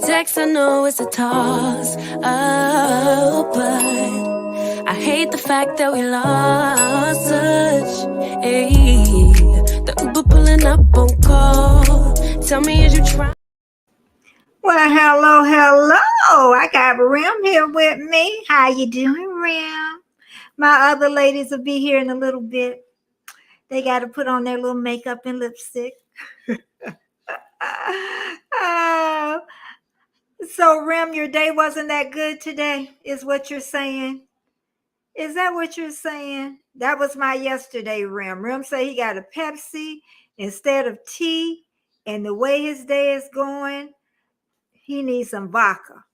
text, I know it's a toss. Oh, but I hate the fact that we lost touch. Ayy, the Uber pulling up on call. Tell me, is you trying? Well, hello. I got Rim here with me. How you doing, Rim? My other ladies will be here in a little bit. They got to put on their little makeup and lipstick. So, Rim, your day wasn't that good today, is what you're saying? Is that what you're saying? That was my yesterday, Rim. Rim said he got a Pepsi instead of tea, and the way his day is going, he needs some vodka.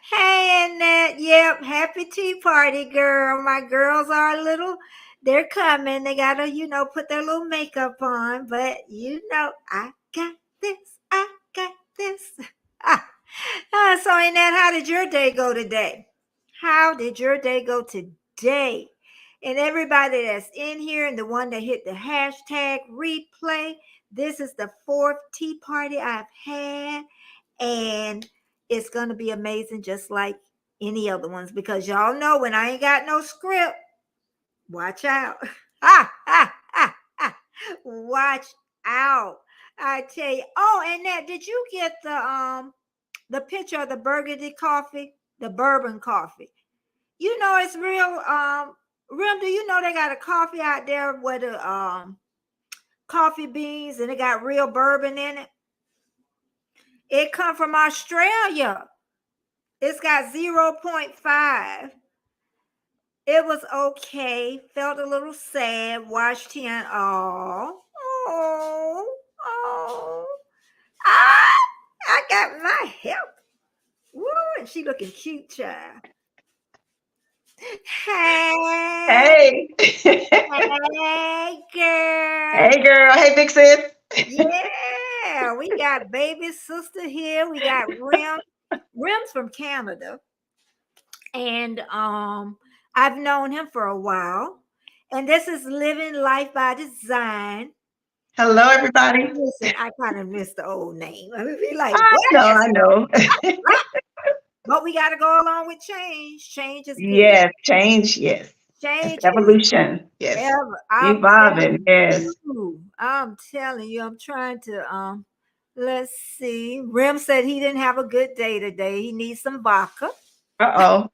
Hey, Annette. Yep. Happy tea party, girl. My girls are they're coming. They got to, put their little makeup on. But, I got this. I got this. So, Annette, how did your day go today? How did your day go today? And everybody that's in here and the one that hit the hashtag replay, this is the 4th tea party I've had. And it's going to be amazing, just like any other ones, because y'all know when I ain't got no script, watch out. Watch out. I tell you. Oh, and that, did you get the picture of the burgundy coffee, the bourbon coffee? You know it's real. Rim, do you know they got a coffee out there with the coffee beans and it got real bourbon in it? It come from Australia. It's got 0.5. It was okay. Felt a little sad. Washed in. Oh. I got my help. Woo, and she looking cute, child. Hey. Hey. Hey, girl. Hey, girl. Hey, big sis. Yeah, we got baby sister here. We got Rim. Rim's from Canada. And I've known him for a while. And this is Living Life by Design. Hello, everybody. Listen, I kind of missed the old name. I mean, be like, I know. But we got to go along with change. Change is good. Yes, change, yes. Change. Evolution, yes. Evolving, yes. I'm telling you, I'm trying to, let's see. Rim said he didn't have a good day today. He needs some vodka. Uh-oh.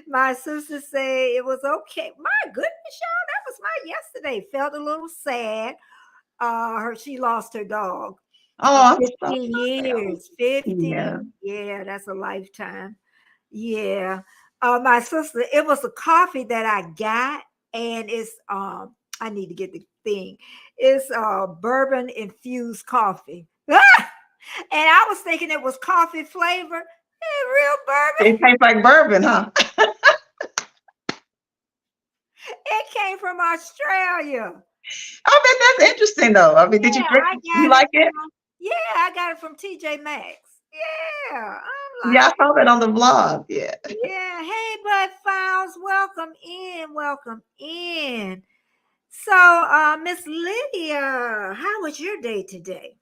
My sister said it was okay. My goodness, y'all, that was my yesterday. Felt a little sad. She lost her dog. Oh, 15 years. 15. Yeah, That's a lifetime. Yeah. My sister, it was a coffee that I got, and it's I need to get the thing. It's bourbon infused coffee. And I was thinking it was coffee flavor. Real bourbon. It tastes like bourbon, huh? It came from Australia. I bet that's interesting, though. I mean, did you drink? You like it? Yeah, I got it from TJ Maxx. Yeah, yeah, I saw that on the vlog. Yeah. Yeah. Hey, Bud Files, welcome in. So, Miss Lydia, how was your day today?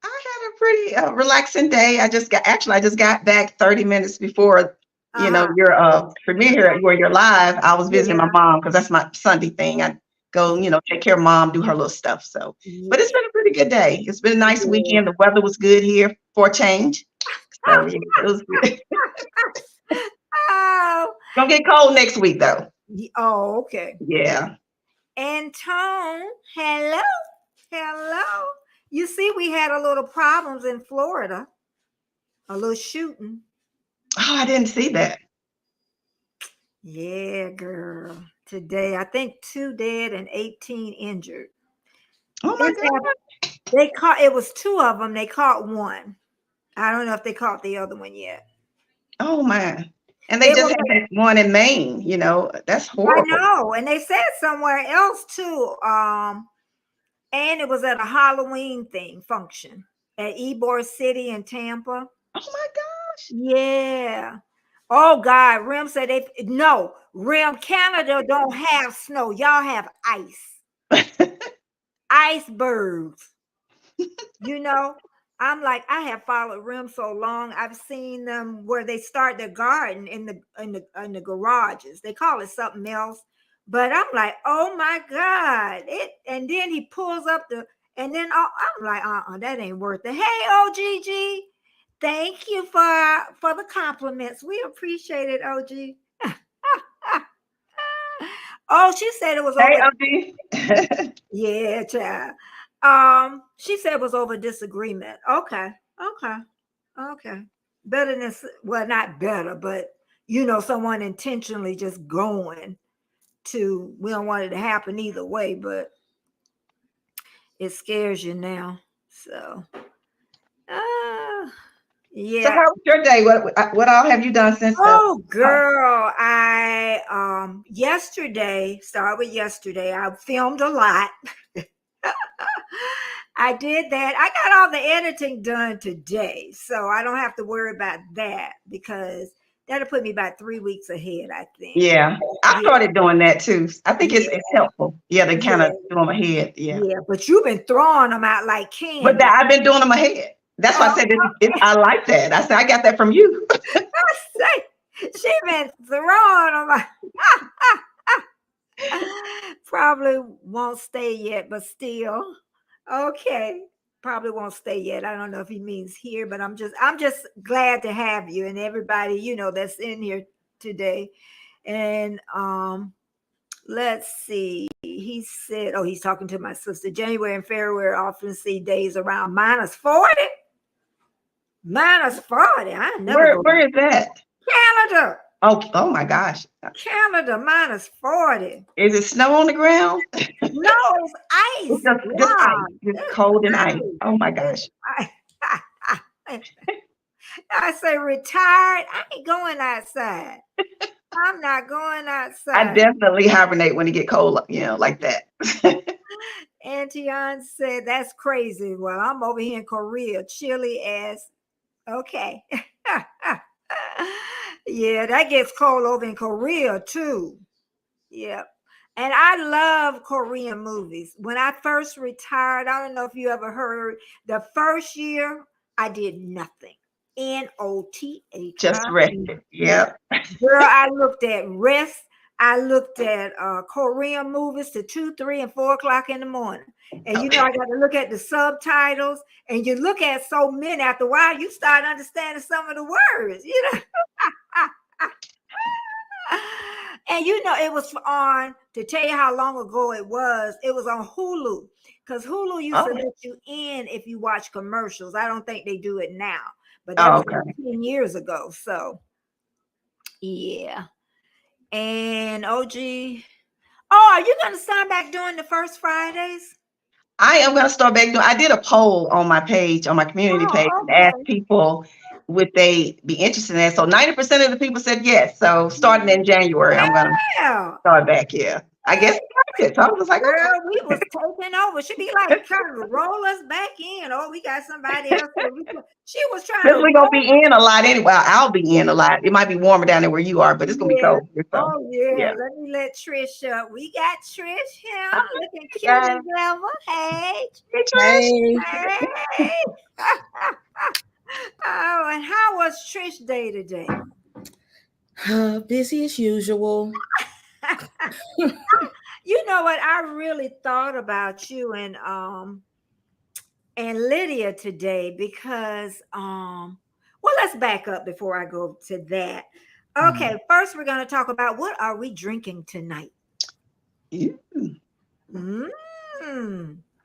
I had a pretty relaxing day. I just got back 30 minutes before your premiere here where you're live. I was visiting my mom because that's my Sunday thing. I go, take care of mom, do her little stuff. So, but it's been a pretty good day. It's been a nice weekend. The weather was good here for a change. So it was good. Gonna get cold next week though. Oh, okay. Yeah. And Tone, hello. You see, we had a little problems in Florida. A little shooting. Oh, I didn't see that. Yeah, girl. Today, I think 2 dead and 18 injured. Oh my God. It was 2 of them. They caught one. I don't know if they caught the other one yet. Oh man. And they just had one in Maine, that's horrible. I know. And they said somewhere else too. And it was at a Halloween function at Ybor City in Tampa. Oh my gosh. Yeah. Oh God. Rim said Rim, Canada don't have snow. Y'all have ice. Icebergs. You know, I'm like, I have followed Rim so long. I've seen them where they start their garden in the garages. They call it something else. But I'm like, oh my God. And then he pulls up and then I'm like, that ain't worth it. Hey, OGG. Thank you for the compliments. We appreciate it, OG. Oh, she said it was Hey, over. OG. Yeah, child. She said it was over disagreement. Okay. Better than, well, not better, but someone intentionally just going to, we don't want it to happen either way, but it scares you now. So, yeah. So how was your day? What all have you done since the? Oh, girl, I start with yesterday. I filmed a lot. I did that. I got all the editing done today, so I don't have to worry about that because that'll put me about 3 weeks ahead, I think. Yeah, I started doing that too. I think it's helpful. Yeah, to kind of do them ahead. Yeah. Yeah, but you've been throwing them out like candy. But I've been doing them ahead. That's why I said I like that. I said I got that from you. She been throwing them out. Probably won't stay yet, but still. Okay. Probably won't stay yet. I don't know if he means here, but I'm just glad to have you and everybody, that's in here today. And let's see. He said, he's talking to my sister. January and February often see days around -40. -40. I never. Where is that? Canada. Oh my gosh. Canada -40. Is it snow on the ground? No, it's ice. It's just ice. It's cold and ice. Oh my gosh. I say retired. I ain't going outside. I'm not going outside. I definitely hibernate when it get cold, like that. Antion said, that's crazy. Well, I'm over here in Korea, chilly as. Okay. Yeah, that gets cold over in Korea too. Yeah. And I love Korean movies. When I first retired, I don't know if you ever heard, the first year I did nothing. NOTA. Just rested. Yep. Girl, I looked at rest. I looked at Korean movies to 2, 3, and 4 o'clock in the morning. And I got to look at the subtitles. And you look at so many, after a while, you start understanding some of the words, And it was on, to tell you how long ago it was on Hulu. Because Hulu used to let you in if you watch commercials. I don't think they do it now. But that was 10 years ago. So, yeah. And OG, are you going to start back doing the first Fridays? I am going to start back doing. I did a poll on my page, on my community page, and asked people would they be interested in that. So 90% of the people said yes. So starting in January, I'm going to start back. Yeah, I guess. So I was like, girl, we was taking over. She'd be like trying to roll us back in. Oh, we got somebody else. She was trying to. We're gonna be in a lot anyway. I'll be in a lot. It might be warmer down there where you are, but it's gonna be cold. So, oh yeah. Let me let Trish up. We got Trish here, looking cute as ever. Hey, Trish. Hey. Oh, and how was Trish day today? Busy as usual. You know what? I really thought about you and Lydia today because let's back up before I go to that. Okay, first we're going to talk about what are we drinking tonight?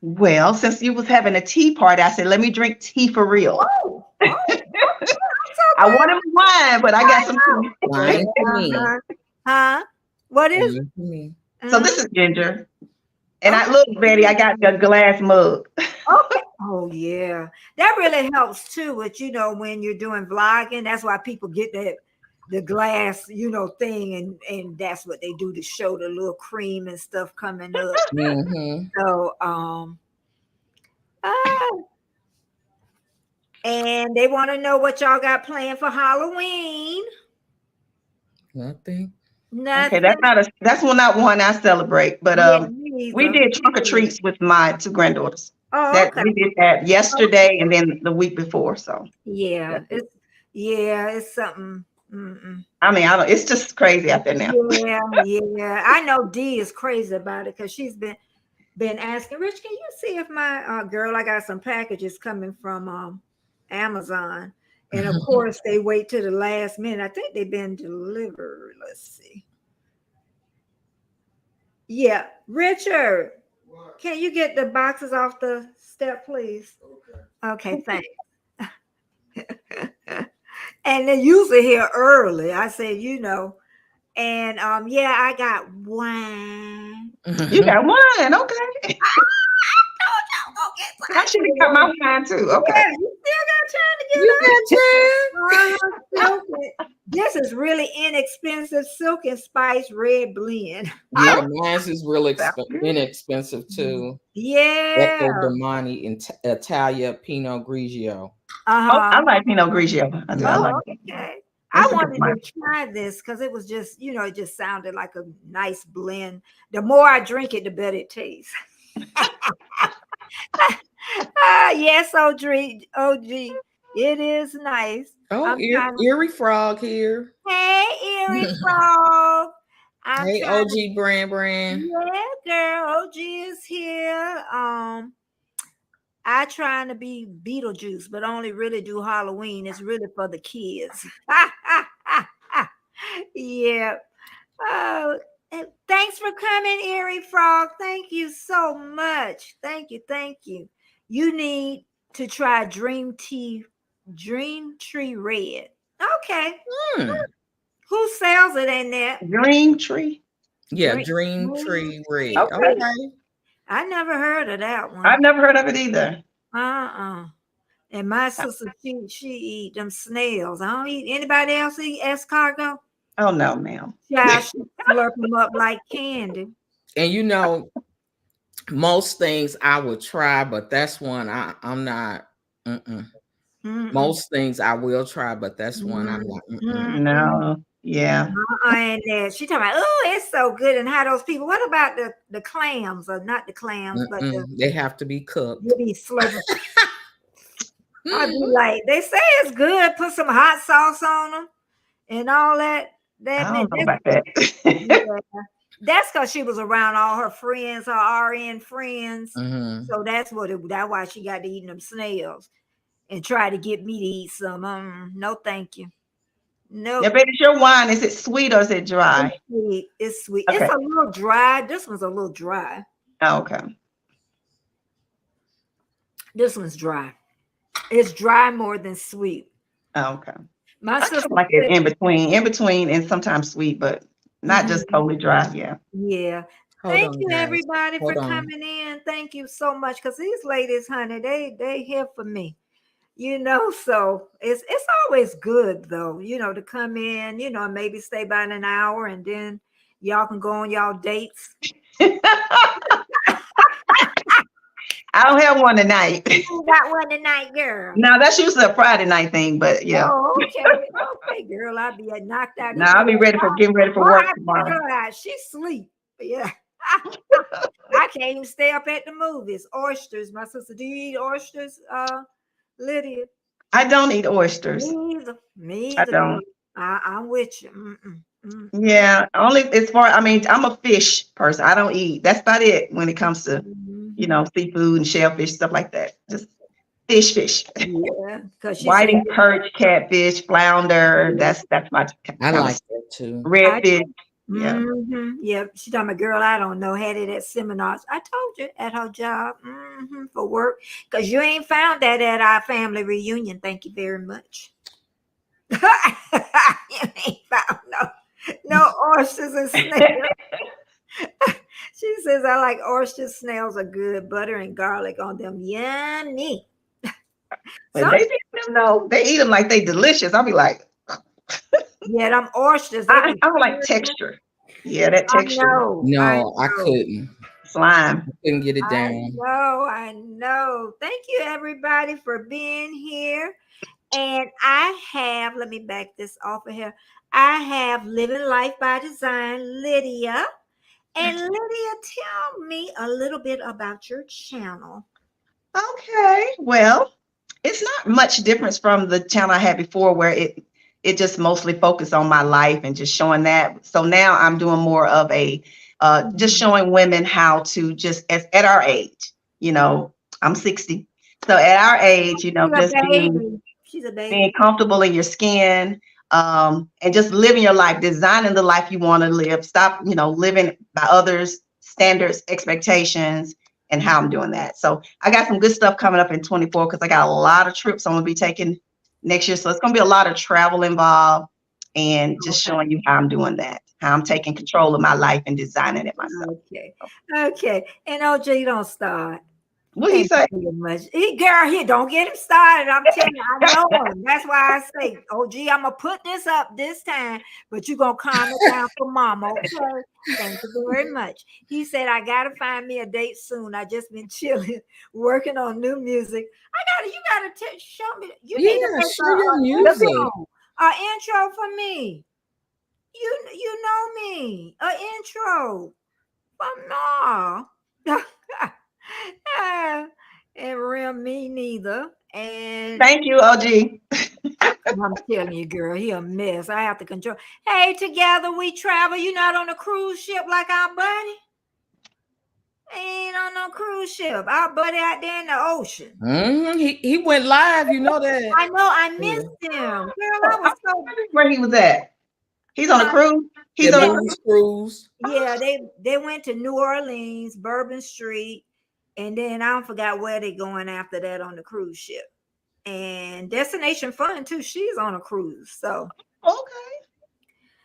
Well, since you was having a tea party, I said let me drink tea for real. I wanted wine, but I got some tea. Wine for me. What is it? So this is ginger. And I look, Betty, I got the glass mug. Okay. Oh, yeah. That really helps too with, when you're doing vlogging. That's why people get the glass, thing. And that's what they do to show the little cream and stuff coming up. So, and they want to know what y'all got planned for Halloween. Nothing. Okay, that's not one I celebrate, but we did trunk or treats with my 2 granddaughters. Oh, That okay. we did that yesterday and then the week before. So Yeah, that's it. it's something. Mm-mm. I mean, I don't. It's just crazy out there now. Yeah. I know Dee is crazy about it because she's been asking, Rich, can you see if my girl, I got some packages coming from Amazon. And of course, they wait to the last minute. I think they've been delivered. Let's see. Yeah, Richard, can you get the boxes off the step, please? Okay, thanks. And they usually here early. I said, and yeah, I got one. You got one, okay. I should have got my wine too. Okay. Yeah, you still got time to get You up. got time. This is really inexpensive silk and spice red blend. Yeah, mine's is real Sounds good. inexpensive too. Yeah. Ecco Domani and Italia Pinot Grigio. Oh, I like Pinot Grigio. I do. I like Oh, it. okay. That's I a good wanted wine. to try this because it was just, it just sounded like a nice blend. The more I drink it, the better it tastes. Yes, OG, it is nice. Oh, I'm trying to. Erie Frog here. Hey, Erie Frog. I'm Hey, trying to. OG Brand. Yeah, girl, OG is here. I trying to be Beetlejuice, but only really do Halloween. It's really for the kids. Yeah. Oh, and thanks for coming, Erie Frog. Thank you so much. Thank you. You need to try Dream Tree Red. Okay. Who sells it in there? Dream Tree. Yeah, Dream Tree Red. Okay. Okay. I never heard of that one. I've never heard of it either. And my sister, she eat them snails. I don't eat. Anybody else eat escargot? Oh no, ma'am. Yeah, she slurp them up like candy. And most things I would try, but that's one I'm not. Most things I will try, but that's one I'm not. No. Yeah. And she talking about, oh, it's so good. And how those people, what about the clams, or not the clams, but they have to be cooked. You be slurping. I'd be like, they say it's good. Put some hot sauce on them and all that. I don't know about that. Yeah. That's because she was around all her friends, her RN friends. So that's why she got to eating them snails and try to get me to eat some. No, thank you. No. Yeah, baby, your wine, is it sweet or is it dry? It's sweet. Okay. It's a little dry. This one's a little dry. Oh, okay. This one's dry. It's dry more than sweet. Oh, okay. My sister like it in between, and sometimes sweet, but not just totally dry. Yeah. Yeah. Thank you, everybody, for coming in. Thank you so much, because these ladies, honey, they here for me. So it's always good though, to come in, maybe stay about an hour and then y'all can go on y'all dates. I don't have one tonight. You got one tonight, girl. No, that's usually a Friday night thing, but yeah. Oh, okay, girl. I'll be knocked out. No, I'll be getting ready for work tomorrow. She sleep. Yeah. I can't even stay up at the movies. Oysters, my sister. Do you eat oysters, Lydia? I don't eat oysters. Me either. I don't. I'm with you. Yeah, only as far. I mean, I'm a fish person. I don't eat. That's about it when it comes to seafood and shellfish, stuff like that. Just fish. Yeah, because whiting, perch, catfish, flounder. That's my. I like that too. Redfish. Yeah. Yep. She told me, girl, I don't know. Had it at seminars. I told you at her job for work, because you ain't found that at our family reunion. Thank you very much. You ain't found no oysters and snails. She says, I like oysters, snails are good. Butter and garlic on them. Yummy. But they eat them like they delicious. I'll be like, yeah, them oysters. I don't like texture. Yeah, that texture. I couldn't. Slime. I couldn't get it down. I know. Thank you, everybody, for being here. And I have, let me back this off of here. I have Living Life by Design, Lydia. And Lydia, tell me a little bit about your channel. Okay. Well, it's not much difference from the channel I had before where it just mostly focused on my life and just showing that. So now I'm doing more of a just showing women how to just at our age, I'm 60. So at our age, just She's a baby. being comfortable in your skin, and just living your life, designing the life you want to live. Stop, living by others' standards, expectations, and how I'm doing that. So I got some good stuff coming up in 24 because I got a lot of trips I'm gonna be taking next year. So it's gonna be a lot of travel involved and just showing you how I'm doing that, how I'm taking control of my life and designing it myself. Okay. And OJ, don't start. What he say? Much. Girl, don't get him started. I'm telling you, I know him. That's why I say, OG, I'm gonna put this up this time, but you're gonna calm it down for mama. Okay. Thank you very much. He said, I gotta find me a date soon. I just been chilling, working on new music. You gotta show me. You need to make show your music. An intro for me. You know me. An intro from no. And Rim, me neither. And thank you, OG. I'm telling you, girl, he a mess. I have to control. Hey, together we travel. You not on a cruise ship like our buddy? Ain't on no cruise ship. Our buddy out there in the ocean. He went live. You know that. I know. I missed him. Girl, I was so. Where he was at? He's on a cruise. He's on a cruise. Yeah, they went to New Orleans, Bourbon Street, and then I forgot where they going after that on the cruise ship. And Destination Fun too. She's on a cruise. So okay.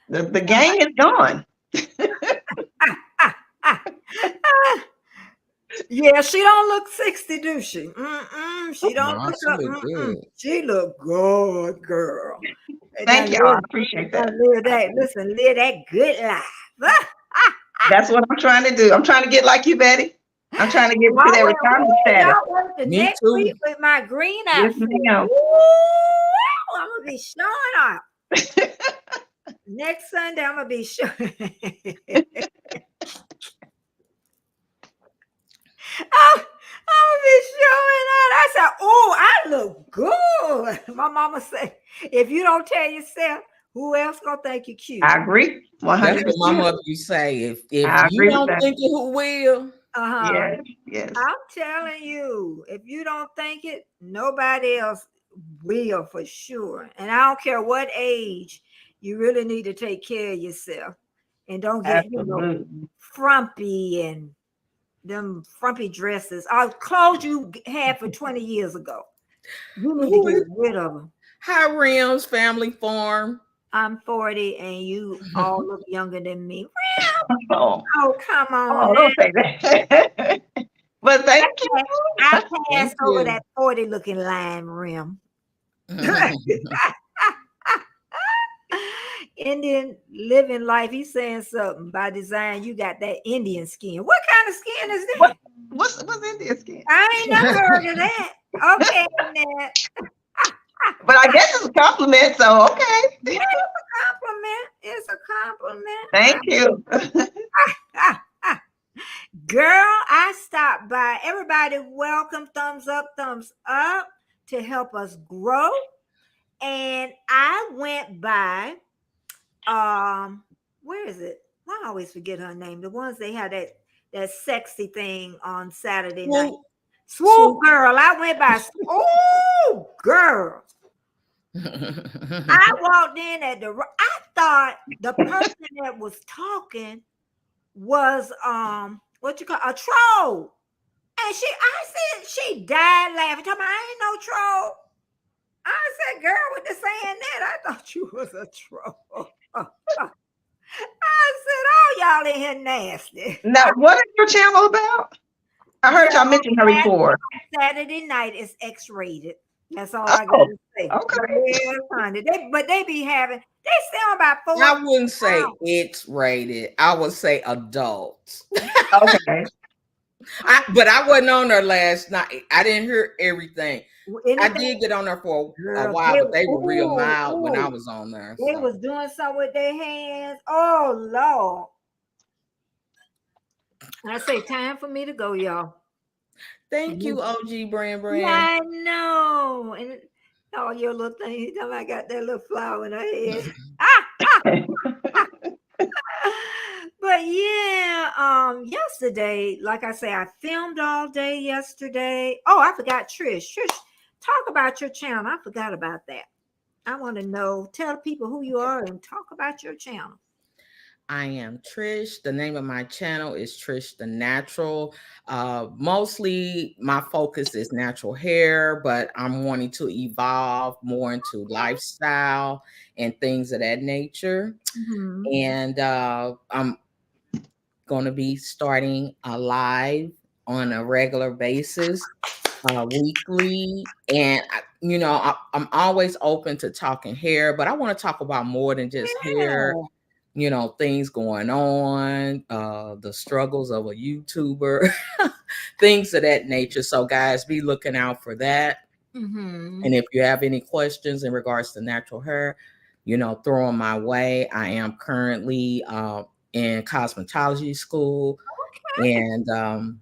The gang is gone. Yeah, she don't look 60, do she? She don't look up. She look good, girl. Thank you. I appreciate that. Live that good life. That's what I'm trying to do. I'm trying to get like you, Betty. I'm trying to get to that retirement status. Me too. Week with my green outfit. Yes, I'm gonna be showing up. Next Sunday, I'm gonna be showing. I'm gonna be showing out. I said, "Oh, I look good." My mama said, "If you don't tell yourself, who else gonna think you cute?" I agree. 100%. That's what my mother you say. If you don't think it, who will? Yes. I'm telling you, if you don't think it, nobody else will for sure. And I don't care what age, you really need to take care of yourself and don't get frumpy and them frumpy dresses or clothes you had for 20 years ago. You need to get rid of them. Hi, Rims Family Farm. I'm 40 and you all look younger than me. Oh, come on. Don't say that. But thank you. I passed over that 40 looking line, Rim. Indian living life. He's saying something by design. You got that Indian skin. What kind of skin is that? What's Indian skin? I ain't never heard of that. Okay, Annette. But I guess it's a compliment, so okay. Yeah, it's a compliment. It's a compliment. Thank you. Girl, I stopped by. Everybody, welcome. Thumbs up to help us grow. And I went by, where is it? I always forget her name. The ones they had that sexy thing on Saturday night. Swoop girl. I went by. Oh, girl. I walked in I thought the person that was talking was a troll. And I said she died laughing. Talking about, I ain't no troll. I said, girl, with the saying that, I thought you was a troll. I said, oh, y'all in here nasty. Now, what is your channel about? I heard y'all mention her before. Saturday night is X-rated. That's all I got to say. Okay. Yeah, honey. They be having, they sell about 4. I wouldn't say X-rated. I would say adults. Okay. But I wasn't on there last night. I didn't hear everything. I did get on there for a while, but they were real mild when I was on there. They was doing something with their hands. Oh, Lord. I say, time for me to go, y'all. Thank you, OG Brand. Yeah, I know. And all your little things. I got that little flower in her head. But yeah, yesterday, like I say, I filmed all day yesterday. Oh, I forgot Trish. Trish, talk about your channel. I forgot about that. I want to know, tell people who you are and talk about your channel. I am Trish. The name of my channel is Trish the Natural. Mostly my focus is natural hair, but I'm wanting to evolve more into lifestyle and things of that nature. Mm-hmm. And I'm going to be starting a live on a regular basis, weekly. And, I'm always open to talking hair, but I want to talk about more than just hair. Things going on, the struggles of a YouTuber, things of that nature. So guys, be looking out for that. Mm-hmm. And if you have any questions in regards to natural hair, throw them my way. I am currently in cosmetology school, and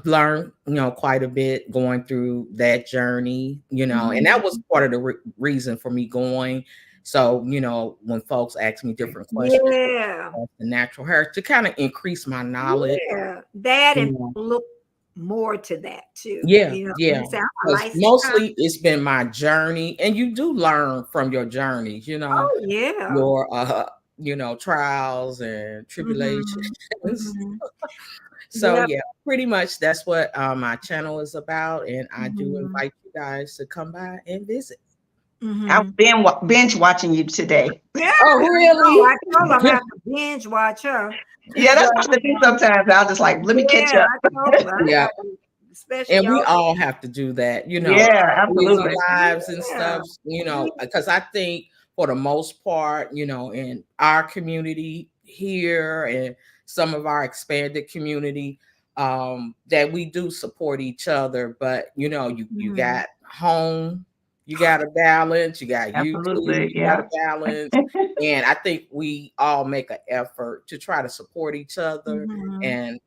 learned, quite a bit going through that journey, and that was part of the reason for me going. So, when folks ask me different questions, the natural hair, to kind of increase my knowledge. Yeah, that and look more to that too. Yeah, mostly it's been my journey, and you do learn from your journey, Oh yeah. Your trials and tribulations. Mm-hmm. So yeah, pretty much that's what my channel is about, and I do invite you guys to come by and visit. I've been binge watching you today. Yeah. Oh, really? I told them I have to binge watch her. Yeah, that's what I do sometimes. I'll just like, let me catch up. Yeah. Especially and we all have to do that, Yeah, absolutely. Lives and stuff, because I think for the most part, in our community here and some of our expanded community, that we do support each other. But you got home, you got to balance, you got YouTube, you got to balance. And I think we all make an effort to try to support each other, and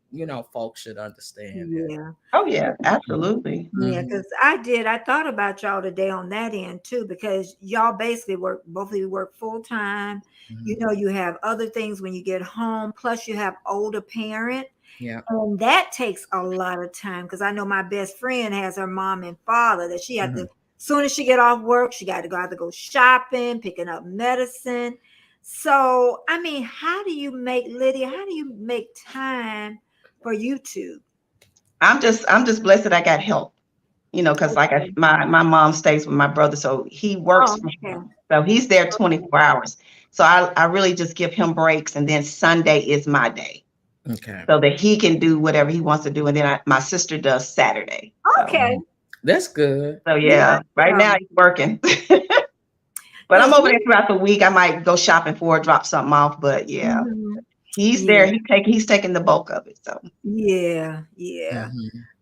folks should understand that. Oh yeah, absolutely. Yeah, because I thought about y'all today on that end too, because y'all basically both of you work full time. You have other things when you get home, plus you have older parent. Yeah. And that takes a lot of time, because I know my best friend has her mom and father that she had to, soon as she get off work, she got to either go shopping, picking up medicine. So, I mean, how do you make time for YouTube? I'm just blessed that I got help, because my mom stays with my brother, so he works, so he's there 24 hours. So I really just give him breaks, and then Sunday is my day. Okay. So that he can do whatever he wants to do, and then my sister does Saturday. Okay. So. That's good. So yeah, right now he's working. But I'm over there throughout the week. I might go shopping for it, drop something off. But yeah, he's there. He's taking the bulk of it. So yeah.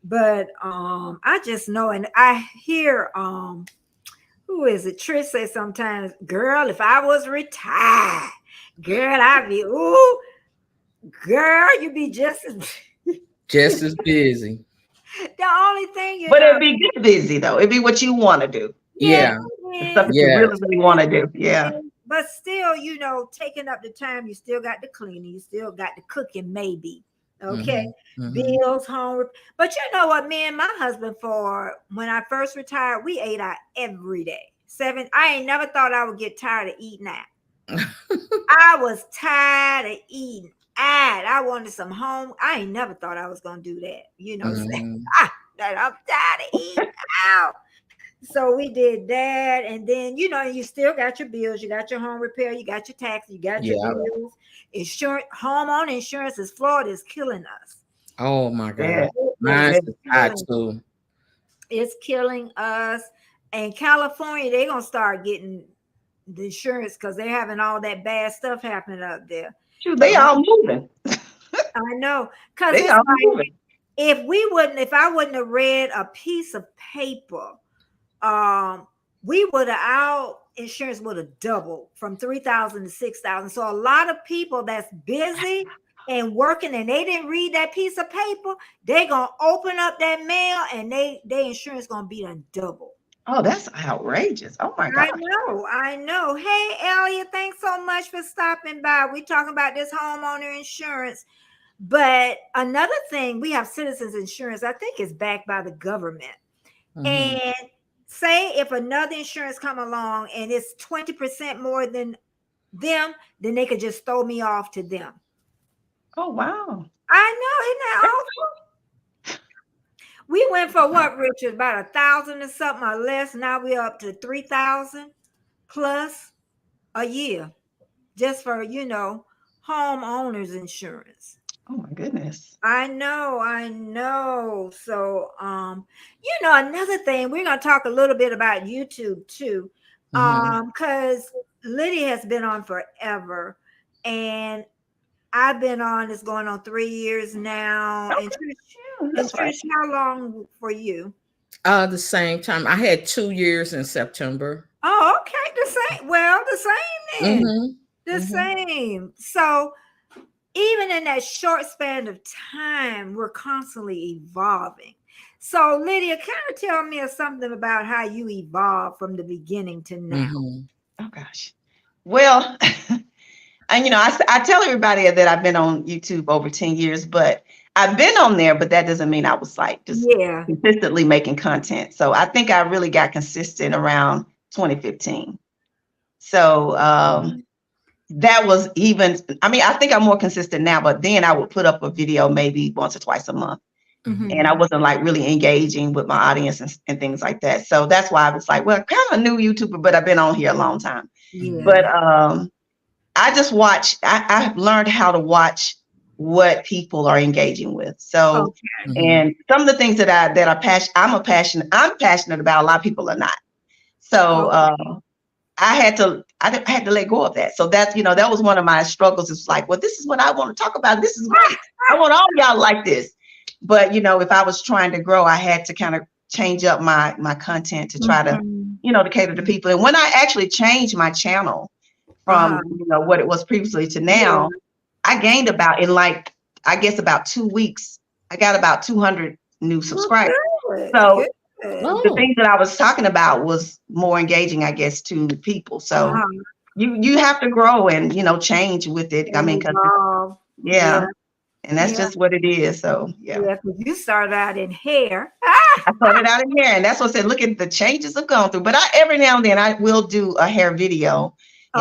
But I just know, and I hear who is it? Trish say sometimes, girl, if I was retired, girl, I'd be girl, you'd be just as busy. The only thing, but it'd be good busy though. It'd be what you want to do. Yeah. The stuff that you really want to do. Yeah. But still, taking up the time, you still got the cleaning, you still got the cooking, maybe. Okay. Bills, home. But you know what, me and my husband, when I first retired, we ate out every day. I ain't never thought I would get tired of eating out. I was tired of eating. I wanted some home. I ain't never thought I was gonna do that. That I'm tired of eating out. So we did that, and then you still got your bills, you got your home repair, you got your taxes, you got your bills. Insurance, homeowner insurance is Florida is killing us. Oh my God, mine's high too. It's killing us. And California, they're gonna start getting the insurance because they're having all that bad stuff happening up there. They all moving. I know, because if I wouldn't have read a piece of paper, our insurance would have doubled from $3,000 to $6,000. So a lot of people that's busy and working and they didn't read that piece of paper, they gonna open up that mail and they insurance gonna be done double. Oh, that's outrageous. Oh my I gosh. know, I know. Hey, Elliot, thanks so much for stopping by. We're talking about this homeowner insurance. But another thing, we have citizens insurance, I think is backed by the government. And say if another insurance come along and it's 20% more than them, then they could just throw me off to them. Oh, wow. I know, isn't that awful? We went for what, Richard? About 1,000 or something or less. Now we're up to 3,000 plus a year just for, homeowners insurance. Oh my goodness. I know. So, another thing, we're going to talk a little bit about YouTube too. Because Lydia has been on forever and I've been on, it's going on 3 years now. Okay. And Trish, how long for you? The same time. I had 2 years in September. Oh, okay. The same. Well, the same then. The same. So even in that short span of time, we're constantly evolving. So Lydia, kind of tell me something about how you evolved from the beginning to now. Oh gosh. Well, and I tell everybody that I've been on YouTube over 10 years, but I've been on there, but that doesn't mean I was like just consistently making content. So I think I really got consistent around 2015. So that was even, I think I'm more consistent now, but then I would put up a video maybe once or twice a month. And I wasn't like really engaging with my audience and things like that. So that's why I was like, well, kind of a new YouTuber, but I've been on here a long time. But I just watch, I've learned how to watch what people are engaging with. So, and some of the things that I'm passionate about, a lot of people are not. So I had to let go of that. So that's, that was one of my struggles. It's like, well, this is what I want to talk about. This is great. I want all y'all like this. But, if I was trying to grow, I had to kind of change up my content to try to, to cater to people. And when I actually changed my channel from, what it was previously to now, I gained about 2 weeks, I got about 200 new subscribers. So the things that I was talking about was more engaging, I guess, to people. So you have to grow and, change with it. And that's just what it is. So, because you started out in hair. I started out in hair. And that's what I said, look at the changes I've gone through. But every now and then I will do a hair video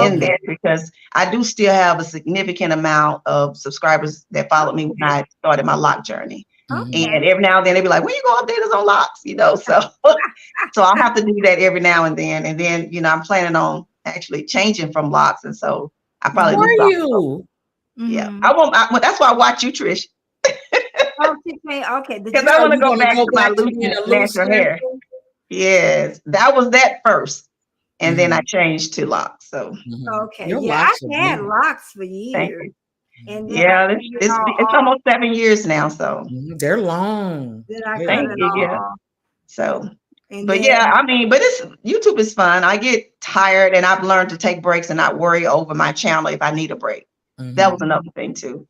in there because I do still have a significant amount of subscribers that followed me when I started my lock journey. And every now and then they be like, when you go update us on locks, so I'll have to do that every now and then. And then, I'm planning on actually changing from locks. And so I probably I won't. That's why I watch you, Trish. Okay. Because I want to go back to my loose natural hair. Yes, that was that first, and then I changed to locks. So I've had locks for years. And it's almost 7 years now. So they're long. Thank you. So. But YouTube is fun. I get tired and I've learned to take breaks and not worry over my channel if I need a break. That was another thing too,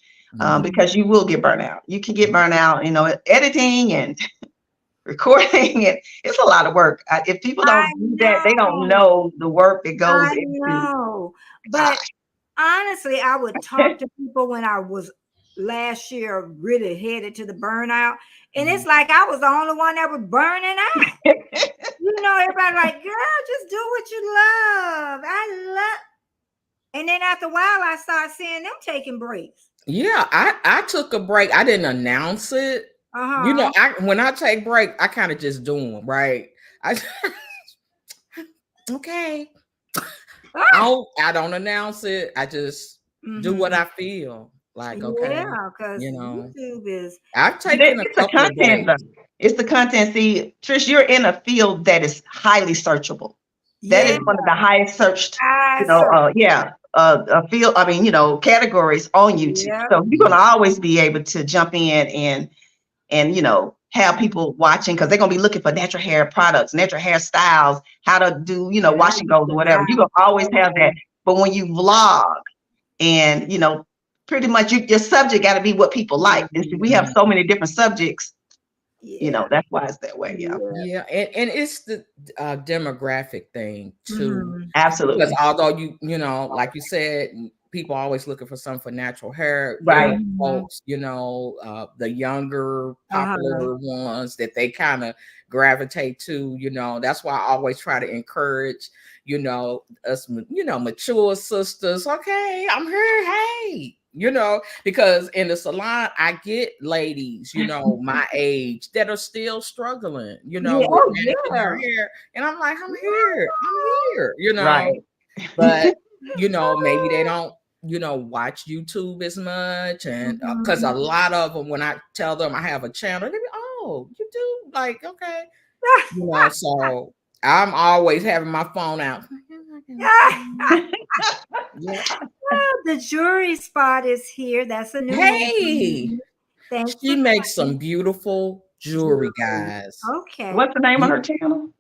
because you will get burnt out. You can get burnt out, editing and recording, and it's a lot of work. If people don't do that, they don't know the work that goes into. But honestly, I would talk to people when I was last year really headed to the burnout. And it's like I was the only one that was burning out. Everybody like, girl, just do what you love. And then after a while, I started seeing them taking breaks. Yeah, I took a break. I didn't announce it. When I take break, I kind of just do them, right? Okay. I don't announce it. I just do what I feel. Like, okay. Yeah, because YouTube is. I've taken a couple of breaks. It's the content. See, Trish, you're in a field that is highly searchable. That is one of the highest searched, field. Categories on YouTube. Yeah. So you're gonna always be able to jump in and have people watching because they're gonna be looking for natural hair products, natural hairstyles, how to do washing goes or whatever. You're gonna always have that. But when you vlog and pretty much your subject got to be what people like. And see, we have so many different subjects. You know, that's why it's that way. Yeah, and it's the demographic thing too. Absolutely. Because although you know, like you said, people are always looking for something for natural hair. Right. Folks, you know, the younger popular ones that they kind of gravitate to. You know, that's why I always try to encourage, you know, us, you know, mature sisters. Okay, I'm here. Hey. You know, because in the salon, I get ladies, you know, my age that are still struggling, you know, with managing their hair. And I'm like, I'm here, you know. Right. But, you know, maybe they don't, you know, watch YouTube as much. And because a lot of them, when I tell them I have a channel, they be, oh, you do? Like, okay. You know, so I'm always having my phone out. Yeah. Well, the jewelry spot is here. That's a new one. She makes some beautiful jewelry, guys. Okay. What's the name of her channel?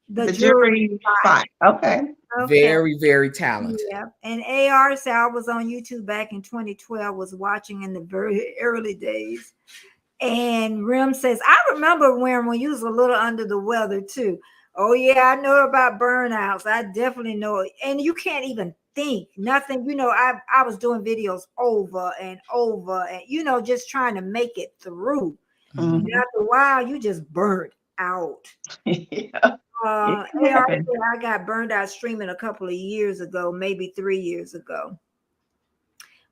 The jewelry spot. Okay. Very, very talented. Yeah. And AR said I was on YouTube back in 2012, was watching in the very early days. And Rim says, I remember when you was a little under the weather too. Oh yeah, I know about burnouts. I definitely know it. And you can't even think nothing. You know, I was doing videos over and over and, you know, just trying to make it through. And after a while, you just burnt out. I got burned out streaming a couple of years ago, maybe 3 years ago.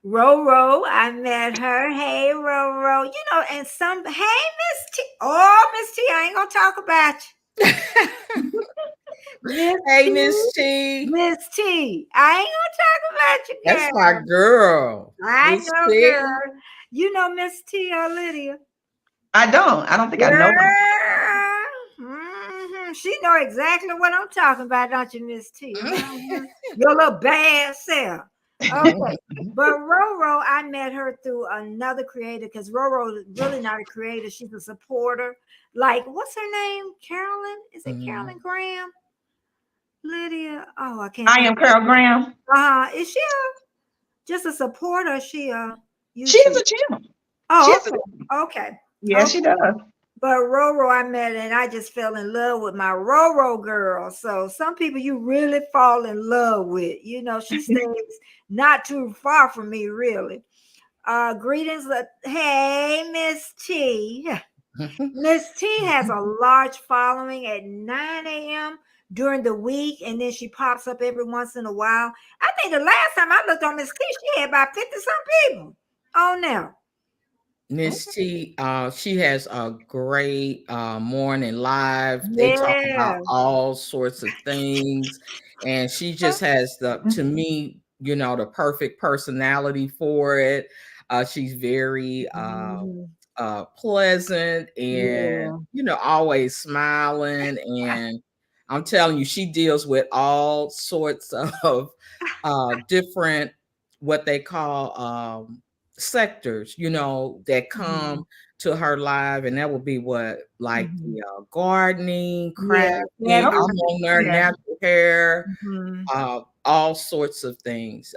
Roro, I met her. Hey, Roro, you know, and hey, Miss T. Oh, Miss T, I ain't gonna talk about you. Hey, Miss T. Miss T, I ain't gonna talk about you, girl. That's my girl. I know, girl. You know Miss T or Lydia? I don't think I know her. She know exactly what I'm talking about, don't you, Miss T? Your little bad self. Okay, but Roro, I met her through another creator because Roro is really not a creator; she's a supporter. Like, what's her name? Carolyn? Is it Carolyn Graham? Lydia? Oh, I can't. I am Carol Graham. Is she just a supporter? She she has a channel. Oh, okay. Yeah, she does. But Roro, I met and I just fell in love with my Roro girl. So some people you really fall in love with. You know, she stays not too far from me, really. Greetings. Hey, Miss T. Miss T has a large following at 9 a.m. during the week, and then she pops up every once in a while. I think the last time I looked on Miss T, she had about 50-some people on there. Miss T, she has a great morning live. They talk about all sorts of things, and she just has to me, you know, the perfect personality for it. She's very pleasant and you know, always smiling. And I'm telling you, she deals with all sorts of different what they call sectors, you know, that come to her live, and that would be what, like gardening, crafting, I'm on there, natural hair, all sorts of things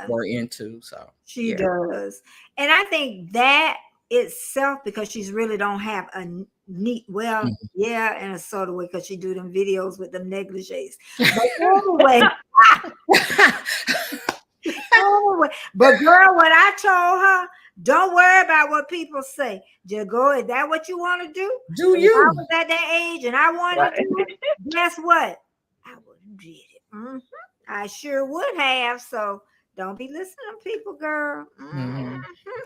we're into. So she does. And I think that itself, because she's really don't have a neat, well, in a sort of way, because she do them videos with them negligees. But anyway, but girl, what I told her, don't worry about what people say. Just go. Is that what you want to do? Do you? I was at that age and I wanted to do it. Guess what? I would have did it. I sure would have. So don't be listening to people, girl.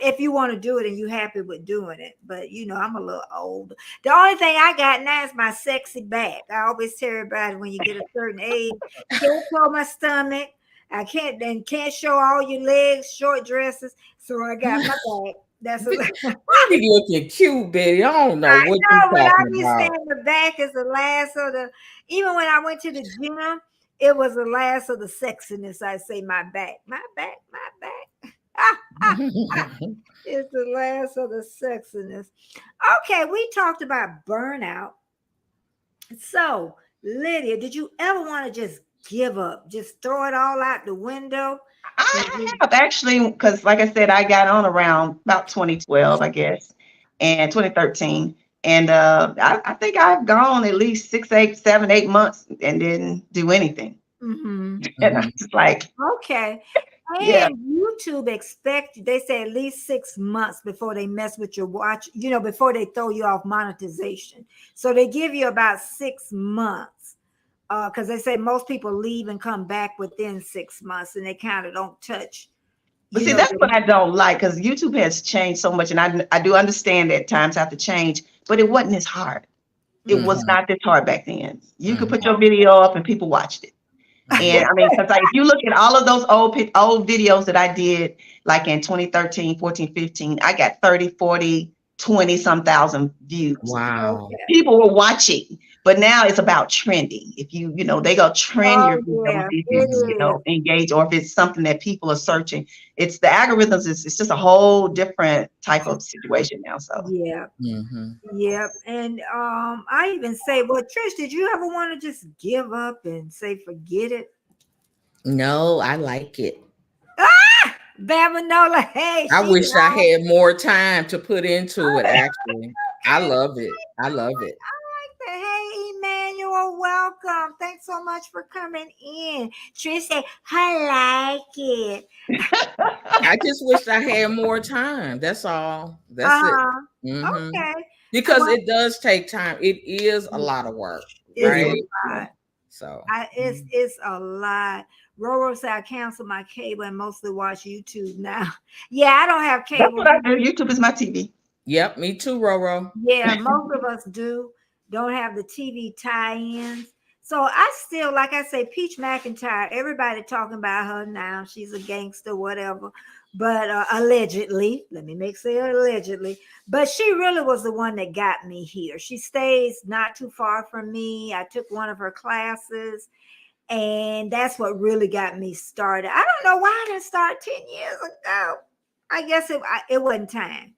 If you want to do it and you happy with doing it. But you know, I'm a little old. The only thing I got now is my sexy back. I always tell everybody when you get a certain age, can't show my stomach. I can't show all your legs, short dresses. So I got my back. That's you be looking cute, Betty. I don't know what you're talking about. I be saying the back is the last of the. Even when I went to the gym, it was the last of the sexiness. I say my back. It's the last of the sexiness. Okay, we talked about burnout. So, Lydia, did you ever want to just give up, just throw it all out the window? I I have actually, because like I said, I got on around about 2012, I guess, and 2013. And I think I've gone at least 6, 8, 7, 8 months and didn't do anything. Mm-hmm. And I'm just like, Okay. yeah. And YouTube they say at least 6 months before they mess with your watch, before they throw you off monetization. So they give you about 6 months. Because they say most people leave and come back within 6 months, and they kind of don't touch. But see, that's what I don't like, because YouTube has changed so much, and I do understand that times have to change, but it wasn't as hard. It was not this hard back then. You could put your video up and people watched it. And I mean, because like, if you look at all of those old videos that I did, like in 2013, 14, 15, I got 30, 40, 20 some thousand views. Wow. People were watching, but now it's about trending. If they go trend your videos, if it's, engage, or if it's something that people are searching, it's the algorithms. It's just a whole different type of situation now. So yeah. Yep. And I even say, well, Trish, did you ever want to just give up and say forget it? No, I like it. Bamanola, hey. I wish I had more time to put into it, actually. I love it. I love it. I like that. Hey, Emmanuel, welcome. Thanks so much for coming in. Trish said, I like it. I just wish I had more time. That's all. That's it. Okay. Because it does take time. It is a lot of work, right? It's a lot. So it's a lot. Roro said I canceled my cable and mostly watch YouTube now. Yeah, I don't have cable. That's what I do. YouTube is my TV. Yep, me too, Roro. Yeah, most of us don't have the TV tie-ins. So I still, like I say, Peach McIntyre, everybody talking about her now. She's a gangster, whatever. But allegedly, let me say allegedly, but she really was the one that got me here. She stays not too far from me. I took one of her classes, and that's what really got me started. I don't know why I didn't start 10 years ago. I guess it wasn't time.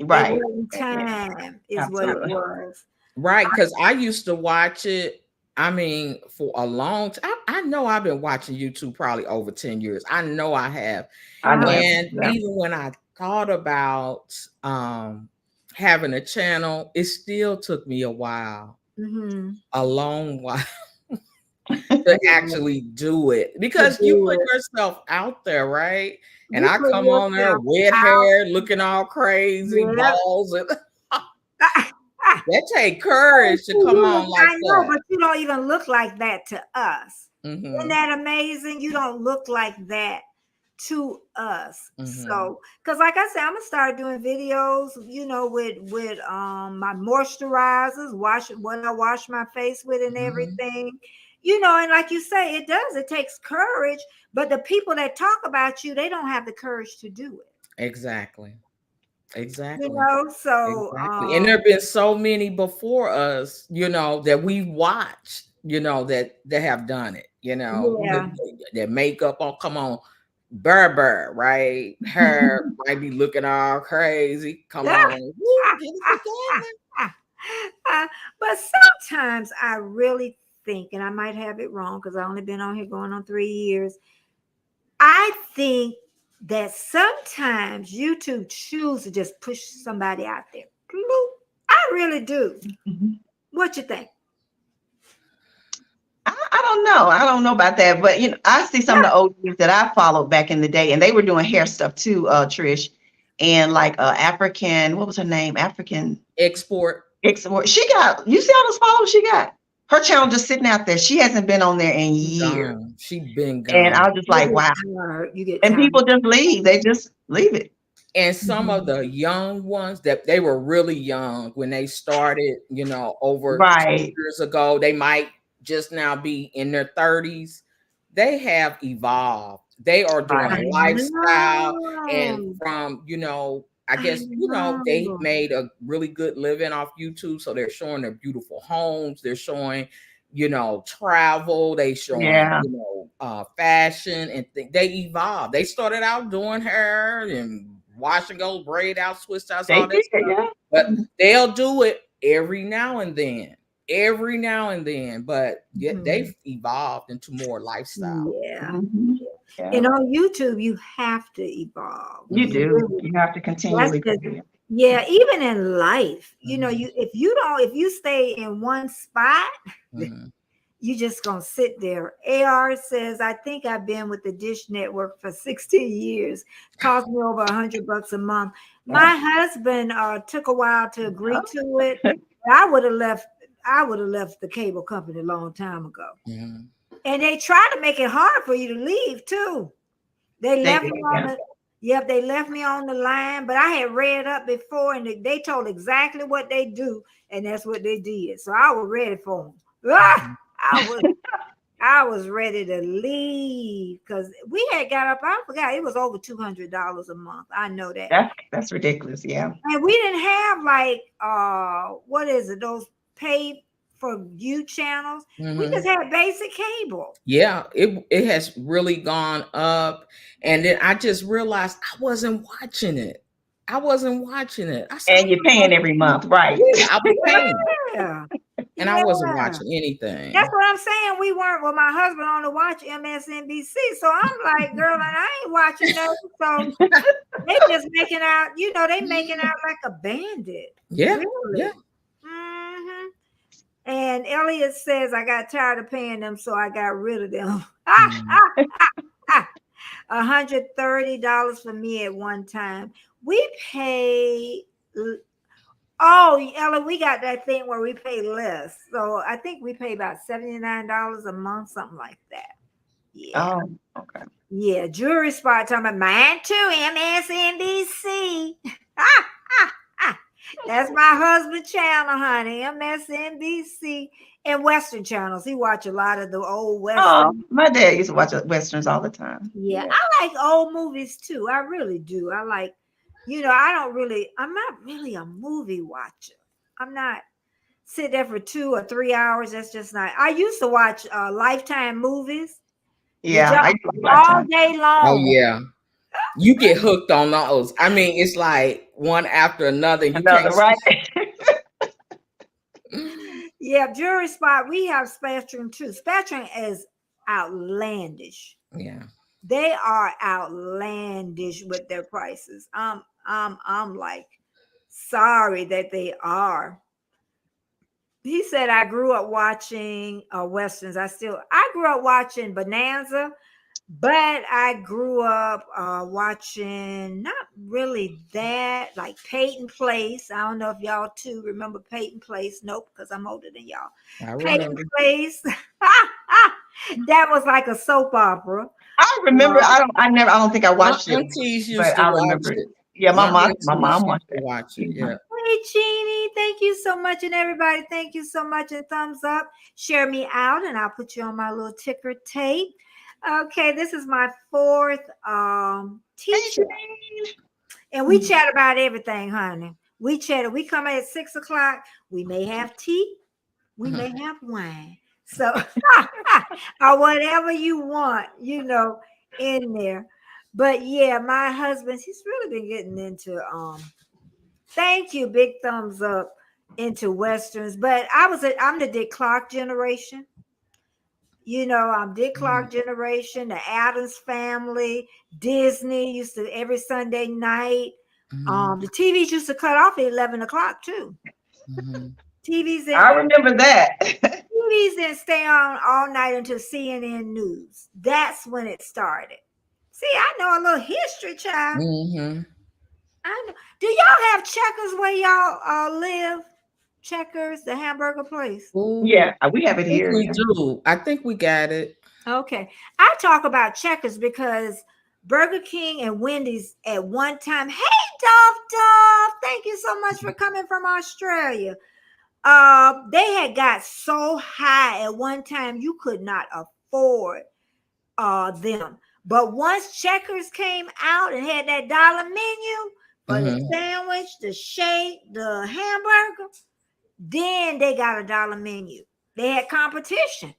Right. It wasn't time is what it was. Right, because I used to watch it. I mean, for a long time. I know I've been watching YouTube probably over 10 years. I know I have. And even when I thought about having a channel, it still took me a while, a long while to actually do it. Because you put yourself out there, right? And I come on there, wet hair, looking all crazy, balls. And that take courage to come on like that. I know, but you don't even look like that to us. Isn't that amazing? You don't look like that to us. So, because like I said, I'm gonna start doing videos, with my moisturizers, what I wash my face with and everything. And like you say, it takes courage, but the people that talk about you, they don't have the courage to do it. Exactly. So exactly. And there have been so many before us, that we've watched, that have done it, their makeup, oh, come on, Berber, right? Her might be looking all crazy. Come on. Woo, get it together. But sometimes I really think, and I might have it wrong because I've only been on here going on 3 years. I think that sometimes YouTube choose to just push somebody out there. I really do. What you think? I don't know. I don't know about that, but I see some of the OGs that I followed back in the day, and they were doing hair stuff too, Trish, and like African. What was her name? African Export. She got. You see all those followers she got? Her channel just sitting out there. She hasn't been on there in years. She been gone. And I was just like, wow. And people just leave. They just leave it. And some of the young ones that they were really young when they started, over 2 years ago, they might just now be in their 30s. They have evolved. They are doing lifestyle, and from, I guess, they made a really good living off YouTube. So they're showing their beautiful homes. They're showing, travel. They showing, fashion, and they evolved. They started out doing hair and wash and go, braid out, twist out, all that stuff. But they'll do it every now and then. But they've evolved into more lifestyle. Yeah. And on YouTube, you have to evolve. You do. Really, You have to continually. yeah, even in life, you know, if you stay in one spot, you just gonna sit there. AR says, I think I've been with the Dish Network for 16 years. Cost me over $100 a month. My husband took a while to agree to it. I would have left the cable company a long time ago. And they try to make it hard for you to leave too. They left me on the they left me on the line, but I had read up before and they told exactly what they do, and that's what they did. So I was ready for them. I was ready to leave because we had got up. I forgot it was over $200 a month. I know that. That's ridiculous. Yeah. And we didn't have like what is it? Those paid for view channels. We just had basic cable. Yeah, it has really gone up. And then I just realized I wasn't watching it. I said, and you're paying every month, right? Yeah, I was paying. Yeah. And I wasn't watching anything. That's what I'm saying. We weren't. Well, my husband only watched MSNBC, so I'm like, girl, and I ain't watching those. So they just making out. You know, they making out like a bandit. Yeah. Really. Yeah. Mm-hmm. And Elliot says, I got tired of paying them, so I got rid of them. $130 for me at one time. We pay. Oh, Ella, we got that thing where we pay less. So I think we pay about $79 a month, something like that. Yeah. Oh, okay. Yeah, Jewelry Spot talking about mine too, MSNBC. That's my husband's channel, honey. MSNBC and Western channels. He watch a lot of the old Western. Oh, my dad used to watch Westerns all the time. Yeah, I like old movies too. I really do. I like, you know, I'm not really a movie watcher. I'm not sit there for 2 or 3 hours. That's just not. I used to watch Lifetime movies. Yeah, all day long. Oh yeah, you get hooked on those. I mean, it's like one after another. Right? Yeah, Jewelry Spot. We have Spectrum too. Spectrum is outlandish. Yeah, they are outlandish with their prices. I'm like, sorry that they are. He said, I grew up watching Westerns. I grew up watching Bonanza, but I grew up watching not really that, like Peyton Place. I don't know if y'all too remember Peyton Place. Nope, because I'm older than y'all. Peyton Place. That was like a soap opera. I remember. I don't think I watched it. But I remember it. Yeah, my mom watched it. Watch it. Yeah. Hey, Jeannie, thank you so much. And everybody, thank you so much. And thumbs up. Share me out, and I'll put you on my little ticker tape. Okay, this is my 4th teacher. And we chat about everything, honey. We chat. We come at 6 o'clock. We may have tea. We may have wine. So, or whatever you want, you know, in there. But yeah, my husband, he's really been getting into thank you, big thumbs up, into Westerns. But I'm the Dick Clark generation. You know, I'm Dick Clark generation, the Addams Family, Disney used to every Sunday night. The TVs used to cut off at 11 o'clock too. TVs. I remember that. TVs didn't stay on all night until CNN News. That's when it started. See, I know a little history, child. I know. Do y'all have Checkers where y'all live? Checkers, the hamburger place. Ooh, yeah, we have it here. We do. I think we got it. Okay. I talk about Checkers because Burger King and Wendy's at one time. Hey, Dove, thank you so much for coming from Australia. They had got so high at one time you could not afford them. But once Checkers came out and had that dollar menu for the sandwich, the shake, the hamburger, then they got a dollar menu. They had competition.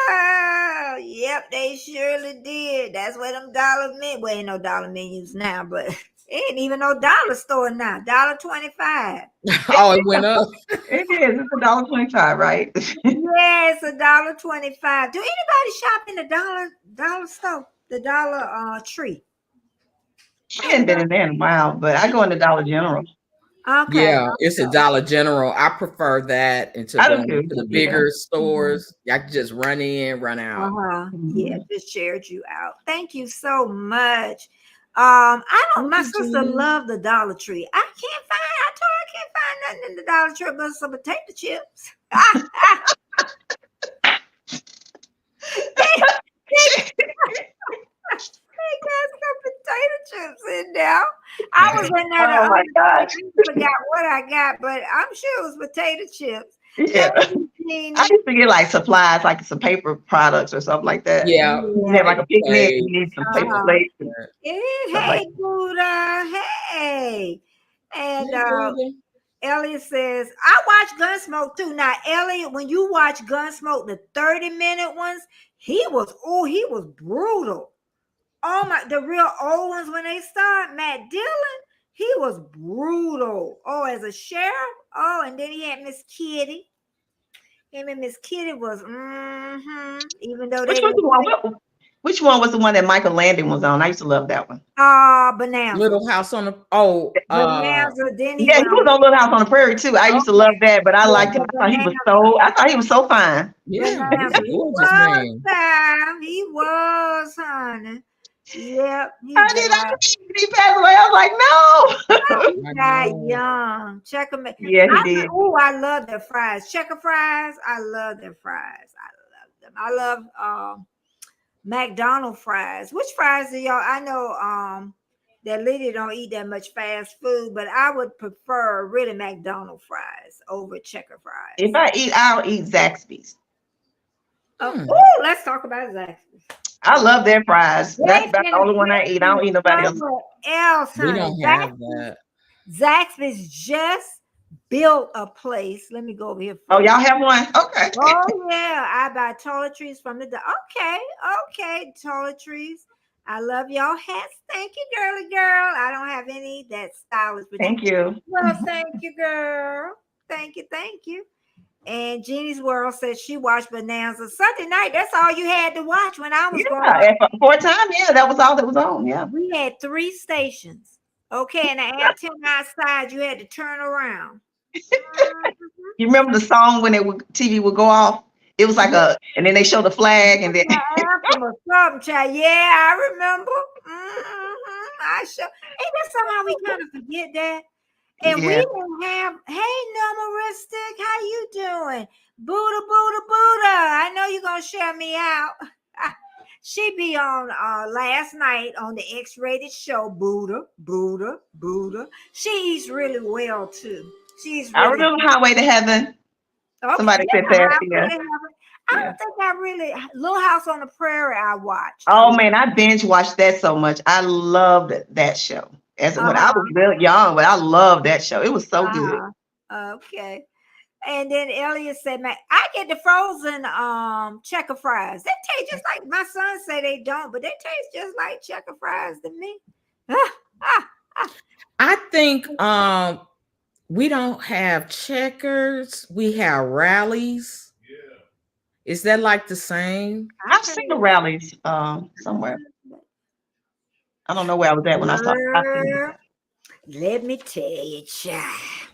Oh, yep, they surely did. That's where them dollar menus. Well, ain't no dollar menus now, but It ain't even no dollar store now. $1.25. Oh, it went up. It is. It's $1.25, right? Yeah, it's $1.25. Do anybody shop in the dollar store? The Dollar Tree. I hadn't been in there in a while, but I go in the Dollar General. Okay. Yeah, it's a Dollar General. I prefer that into I do going too. to the Yeah. bigger stores. I can just run in, run out. Yeah, just shared you out. Thank you so much. My sister loved the Dollar Tree. I told her I can't find nothing in the Dollar Tree but some potato chips. They got some potato chips in there. I was in there. Oh my gosh. I forgot what I got, but I'm sure it was potato chips. Yeah. I used to get like supplies, like some paper products or something like that. Yeah. You have like a picnic, you need some paper plates. Hey, Buddha. Hey. And Elliot says, I watch Gunsmoke too. Now, Elliot, when you watch Gunsmoke, the 30-minute ones, he was brutal. Oh my, the real old ones when they start, Matt Dillon, he was brutal. Oh, as a sheriff. Oh, and then he had Miss Kitty. Him and Miss Kitty was, even though Which one was the one that Michael Landon was on? I used to love that one. Bonanza. Little House on the Bonanza. Then he was on Little House on the Prairie too. I used to love that, but I liked him. I thought he was so fine. Yeah, he was, honey. Yep. He passed away. I was like, no. He died young. Checker. Yeah, he did. Oh, I love their fries. Checker fries. I love their fries. I love them. I love McDonald's fries. Which fries do y'all? I know that Lydia don't eat that much fast food, but I would prefer really McDonald's fries over Checker fries. If I eat, I'll eat Zaxby's. Oh, let's talk about Zaxby's. I love their fries. That's about the only one I eat. I don't eat nobody else. We don't have that. Zaxby's just built a place. Let me go over here. Oh, y'all have one? Okay. Oh, yeah. I buy toiletries from the... Okay. Toiletries. I love y'all hats. Thank you, girly girl. I don't have any that stylish. Thank you. Well, thank you, girl. Thank you. And Jeannie's World said she watched Bonanza Sunday night. That's all you had to watch when I was growing up. For a time, that was all that was on. Yeah. We had 3 stations. Okay, and the antenna outside, you had to turn around. You remember the song when TV would go off? It was like and then they show the flag and then anthem or something, child. Yeah, I remember. I sure. Ain't that somehow we kind of forget that? And we didn't have, hey, Numeristic, how you doing? Buddha. I know you're going to share me out. She be on last night on the X-rated show, Buddha. She eats really well, too. I remember Highway to Heaven. Okay, somebody said that. I don't think I really, Little House on the Prairie I watched. Oh, man, I binge watched that so much. I loved that show. When I was real young, but I loved that show. It was so good. Okay. And then Elliot said, man, I get the frozen Checker fries. They taste just like my son say they don't, but they taste just like Checker fries to me. I think we don't have Checkers. We have Rallies. Yeah. Is that like the same? I've seen the Rallies somewhere. I don't know where I was at when I saw it. Let me tell you, child.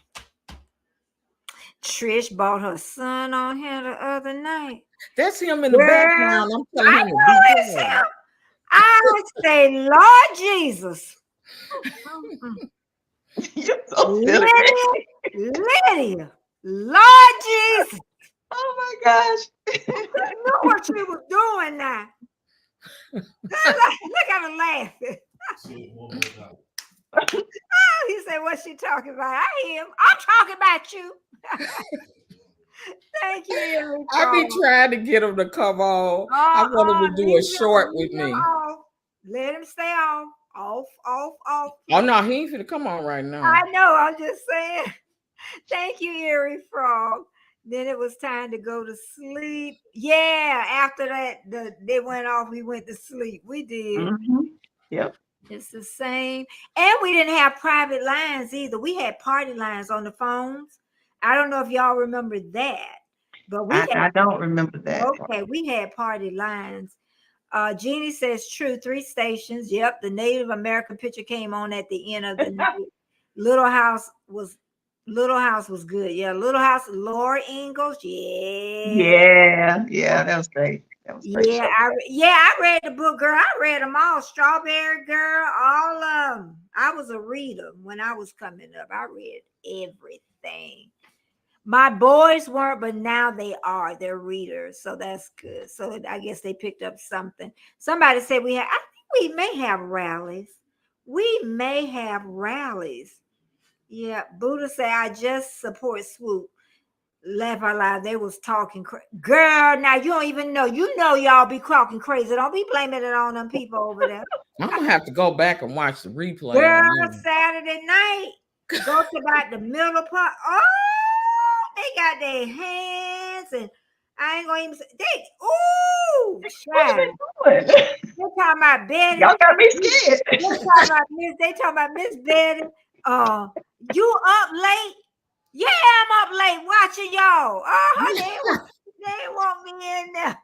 Trish bought her son on here the other night. That's him in the background. I'm telling him. I say, Lord Jesus. You're so silly. Lydia. Lord Jesus. Oh my gosh. I know what she was doing now. Look at her laughing. He said, what's she talking about? I hear him. I'm talking about you. Thank you. I be trying to get him to come on. I want him to do a short with me. Let him stay off. Off. Oh, no, he ain't finna come on right now. I know. I'm just saying. Thank you, Eerie Frog. Then it was time to go to sleep. Yeah, after that, they went off. We went to sleep. We did. Mm-hmm. Yep. It's the same. And we didn't have private lines either. We had party lines on the phones. I don't know if y'all remember that, but I don't remember that part. okay, we had party lines. Jeannie says true, 3 stations. Yep, the Native American picture came on at the end of the night. Little House was good. Yeah, Little House, Laura Ingalls. Yeah, that was great. That was great Yeah, show. I read the book, girl. I read them all. Strawberry Girl, all of them. I was a reader when I was coming up. I read everything. My boys weren't, but now they are. They're readers, so that's good. So I guess they picked up something. Somebody said I think we may have rallies. We may have rallies. Yeah, Buddha said, I just support Swoop. Laugh out loud. They was talking girl. Now you don't even know. You know y'all be talking crazy. Don't be blaming it on them people over there. I'm gonna have to go back and watch the replay. Girl, Saturday night, go to about the middle part. Oh, they got their hands, and I ain't gonna even say What are child. they doing? They talking about Betty. Y'all got me scared. They talking about Miss Betty. You up late? Yeah, I'm up late watching y'all. They want me in there.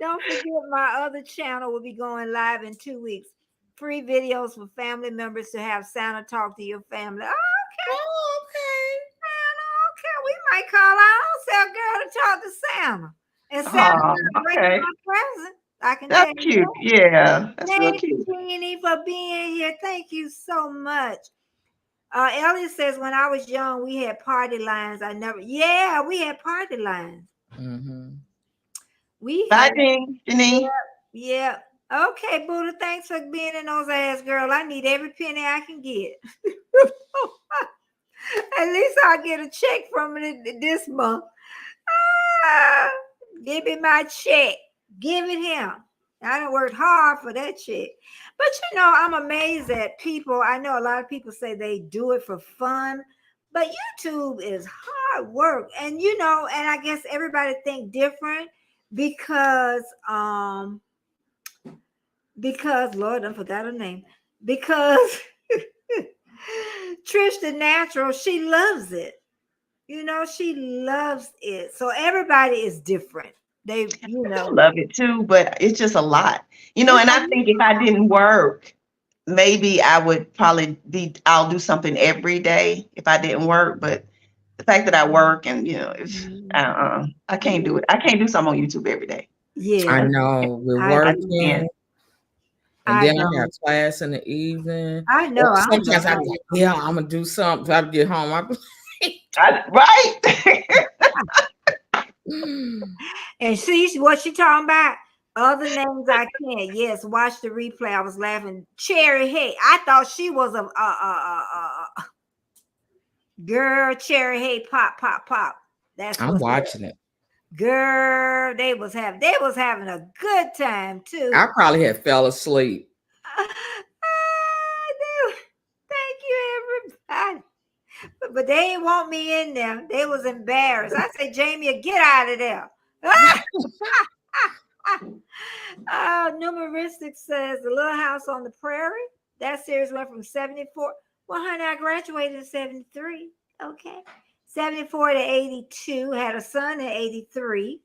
Don't forget, my other channel will be going live in 2 weeks. Free videos for family members to have Santa talk to your family. Okay. Santa, okay. We might call our own self girl to talk to Santa. And Santa bring my present. I can That's tell cute. you. Yeah, that's real Thank cute. you, Jeannie, for being here. Thank you so much. Elliot says, when I was young, we had party lines. We had party lines. Mm-hmm. Bye, Janine. Yeah. Okay, Buddha, thanks for being in those ass, girl. I need every penny I can get. At least I'll get a check from it this month. Give me my check. Give it him. I done worked hard for that check. But I'm amazed at people. I know a lot of people say they do it for fun, but YouTube is hard work. And and I guess everybody think different because Lord, I forgot her name. Because Trish the Natural, she loves it. She loves it. So everybody is different. They, I love it too, but it's just a lot, and I think if I didn't work, maybe I would probably I'll do something every day if I didn't work. But the fact that I work and, it's, I can't do it. I can't do something on YouTube every day. Yeah. I know. We're working. And then I have class in the evening. I know. Sometimes I'm like, I'm going to do something. So I get home. Right. And see what she talking about? Other names I can't. Yes, watch the replay. I was laughing. Cherry Hay. I thought she was a girl. Cherry Hay, pop. I'm watching it. Girl, they was having a good time too. I probably had fell asleep. Thank you, everybody. But they didn't want me in there. They was embarrassed. I said, Jamie, get out of there. Numeristic says The Little House on the Prairie. That series went from 74. Well, honey, I graduated in 73. Okay. 74 to 82. Had a son in 83.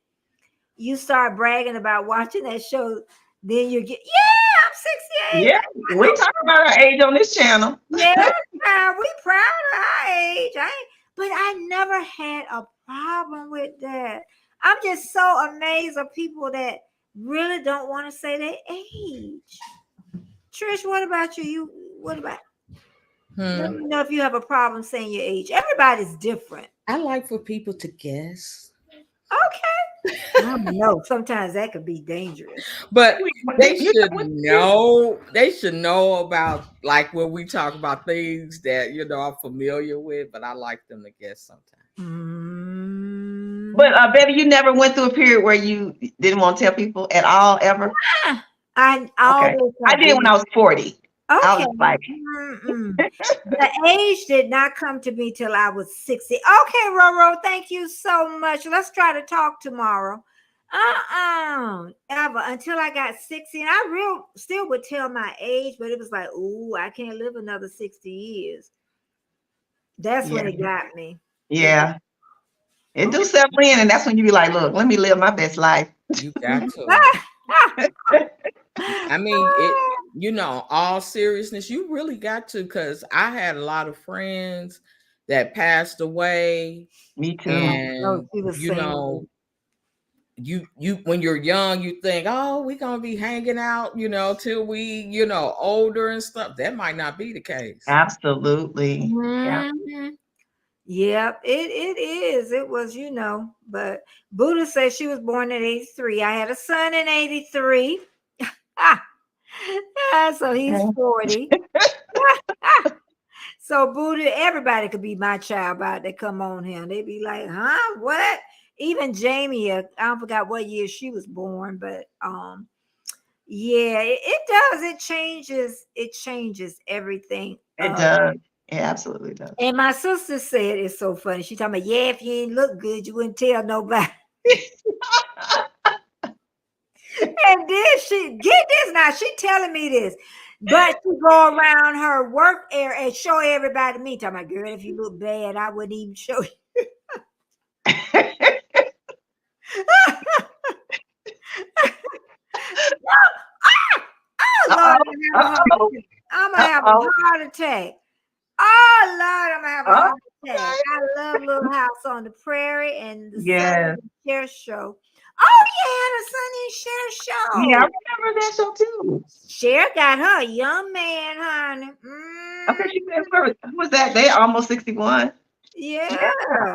You start bragging about watching that show, then you get, I'm 68. Yeah, we talk about our age on this channel. Yeah, we proud of our age. But I never had a problem with that. I'm just so amazed at people that really don't want to say their age. Trish, what about you? What about? Let me know if you have a problem saying your age. Everybody's different. I like for people to guess. Okay. I don't know. Sometimes that could be dangerous. But they should know. They should know about, like, when we talk about things that I'm familiar with. But I like them to guess sometimes. But Betty, you never went through a period where you didn't want to tell people at all, ever? I did when I was 40. Okay. I was like, the age did not come to me till I was 60. Okay, Roro, thank you so much. Let's try to talk tomorrow. Ever until I got 60. And I still would tell my age, but it was like, ooh, I can't live another 60 years. That's when it got me. Yeah. It do settle in, and that's when you be like, look, let me live my best life. You got to. I mean, all seriousness, you really got to, because I had a lot of friends that passed away. Me too. And you when you're young, you think, oh, we're gonna be hanging out, till we, older and stuff. That might not be the case. Absolutely. Yeah. Yep, it is. It was, but Buddha says she was born in 83. I had a son in 83. So he's 40. So Buddha, everybody could be my child about to come on here. They'd be like, huh? What? Even Jamie, I forgot what year she was born, but yeah, it does. It changes everything. It does. It absolutely does. And my sister said it's so funny. She told me, yeah, if you ain't look good, you wouldn't tell nobody. And then she get this now. She telling me this, but she go around her work area and show everybody me. Talking about, girl, if you look bad, I wouldn't even show you. Lord, I'm gonna have a heart attack. Oh Lord, I'm gonna have a heart attack. I love Little House on the Prairie and the Sunny Cher Show. Oh yeah, the Sunny Cher Show. Yeah, I remember that show too. Cher got her a young man, honey. Okay, she said, who was that? They almost 61. Yeah.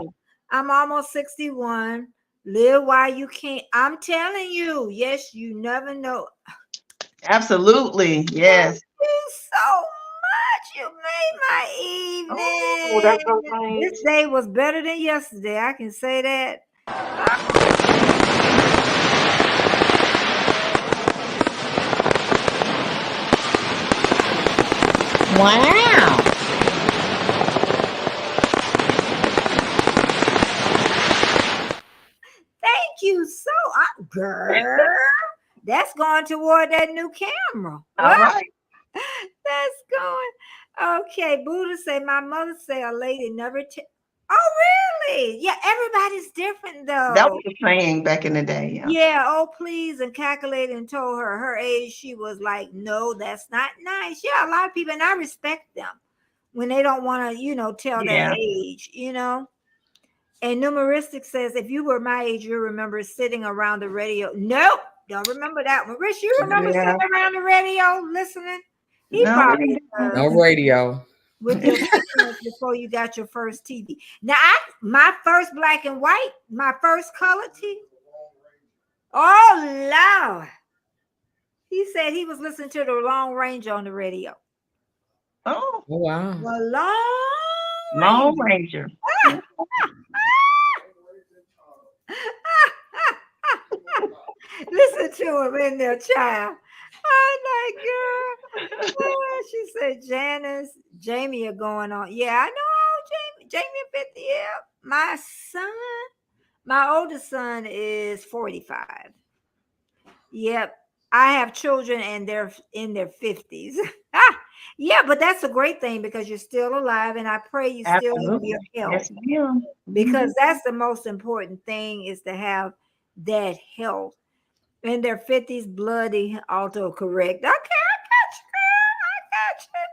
I'm almost 61. Live while you can. I'm telling you, yes, you never know. Absolutely, yes. Thank you so much. You made my evening. Oh, that's so nice. This day was better than yesterday. I can say that. Wow. Thank you so much, girl. That's going toward that new camera. All right. That's going. Okay, Buddha say, my mother say a lady never. Oh, really? Yeah, everybody's different though. That was the saying back in the day. Yeah. Yeah. Oh, please, and calculated and told her age. She was like, no, that's not nice. Yeah, a lot of people, and I respect them when they don't want to, tell their age. And numeristic says, if you were my age, you remember sitting around the radio. Nope. Don't remember that one. Rich, you remember sitting around the radio listening? No radio. With your before you got your first TV. Now, my first black and white, my first color TV. Oh, Lord. He said he was listening to the Long Range on the radio. Oh, wow. The Long Ranger. Listen to him in there, child. Oh my God. She said Jamie are going on. Yeah, I know Jamie 50. Yeah. My oldest son is 45. Yep. I have children and they're in their 50s. Yeah, but that's a great thing because you're still alive, and I pray you still have your health. Yes, because that's the most important thing, is to have that health. In their 50s, bloody autocorrect. Okay, I got you, girl. I got you.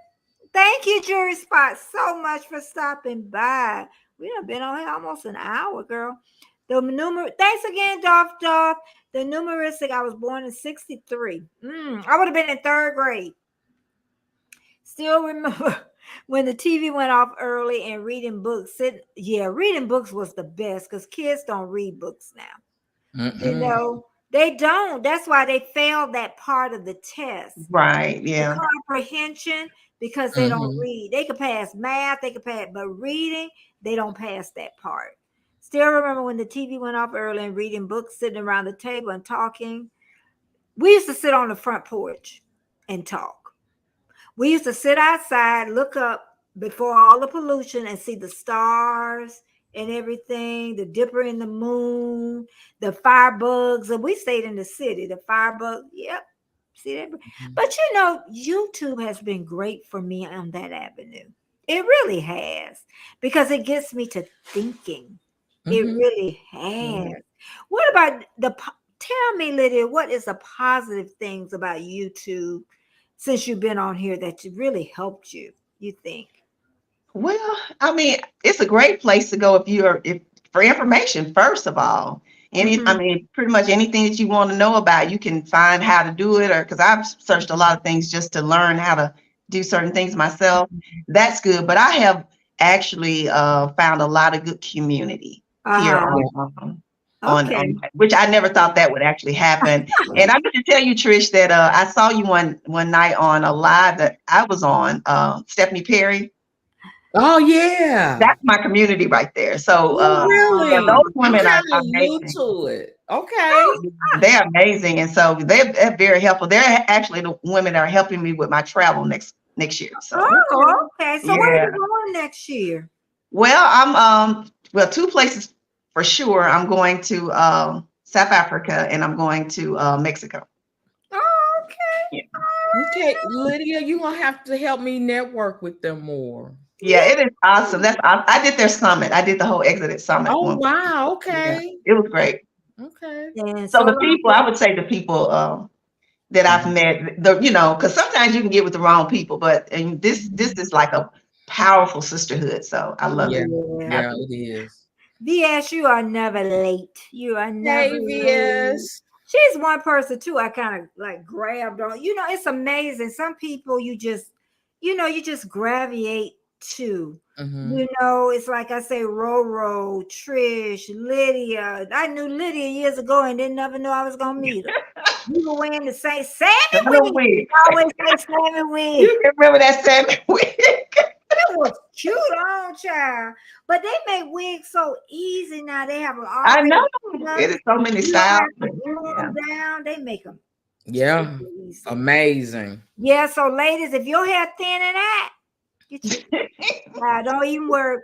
Thank you, Jury Spot, so much for stopping by. We done been on here almost an hour, girl. Thanks again, Dolph. The numeristic, I was born in 63. I would have been in 3rd grade. Still remember when the TV went off early and reading books. Reading books was the best because kids don't read books now. They don't. That's why they failed that part of the test. Right. Yeah. The comprehension, because they don't read. They could pass math, but reading, they don't pass that part. Still remember when the TV went off early and reading books, sitting around the table and talking. We used to sit on the front porch and talk. We used to sit outside, look up before all the pollution and see the stars and everything, the dipper in the moon, the firebugs. And we stayed in the city, the firebug. Yep. See that? But you know, YouTube has been great for me on that avenue. It really has, because it gets me to thinking. It really has. What about tell me, Lydia, what is the positive things about YouTube since you've been on here that really helped you, you think? Well, I mean, it's a great place to go if for information, first of all. I mean, pretty much anything that you want to know about, you can find how to do it, or because I've searched a lot of things just to learn how to do certain things myself. That's good. But I have actually found a lot of good community here on which I never thought that would actually happen. And I need to tell you, Trish, that I saw you one night on a live that I was on, Stephanie Perry. Oh yeah, that's my community right there. So really, yeah, those women are new to it. Okay, they're amazing, and so they're very helpful. They're actually the women that are helping me with my travel next year. So okay. So where are you going next year? Well, I'm two places for sure. I'm going to South Africa, and I'm going to Mexico. Oh, okay. Yeah. Okay, Lydia, you're gonna have to help me network with them more. Yeah, it is awesome. I did their summit. I did the whole Exodus summit. Oh wow, okay. Yeah, it was great. Okay. And so the people, I would say the people that I've met, because sometimes you can get with the wrong people, but this is like a powerful sisterhood. So I love it. Yeah, it is. VS, you are never late. You are never late. She's one person too. I kind of like grabbed on. You know, it's amazing. Some people you just gravitate to. You know, it's like I say, Roro, Trish, Lydia. I knew Lydia years ago and didn't never know I was gonna meet her. You were wearing the same salmon wig. Always say salmon wig. You remember that salmon wig? It was cute, on child. But they make wigs so easy now. They have them all. I know. It is so many styles. Down. They make them. Yeah. Amazing. Yeah. So, ladies, if your hair thin and that, don't even worry.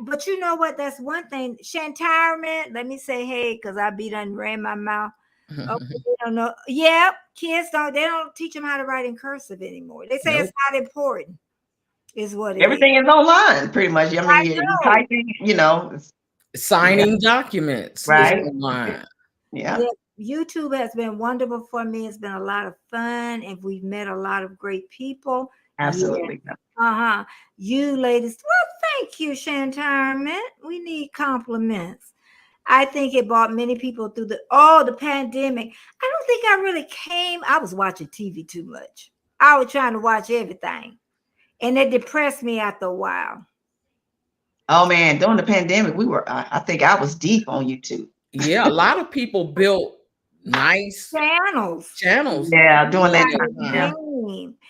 But you know what? That's one thing. Shantirement. Let me say, hey, because I done ran my mouth. Okay, they don't know. Yeah, kids they don't teach them how to write in cursive anymore. They say it's not important. Is what everything is online, pretty much. I mean, you're typing, signing documents, right? Online. Yeah. YouTube has been wonderful for me. It's been a lot of fun, and we've met a lot of great people. Absolutely. Yeah. You ladies, well, thank you, Shantirement. We need compliments. I think it brought many people through the pandemic. I don't think I really I was watching TV too much. I was trying to watch everything. And it depressed me after a while. Oh man, during the pandemic, I think I was deep on YouTube. Yeah, a lot of people built nice channels. Yeah, doing that.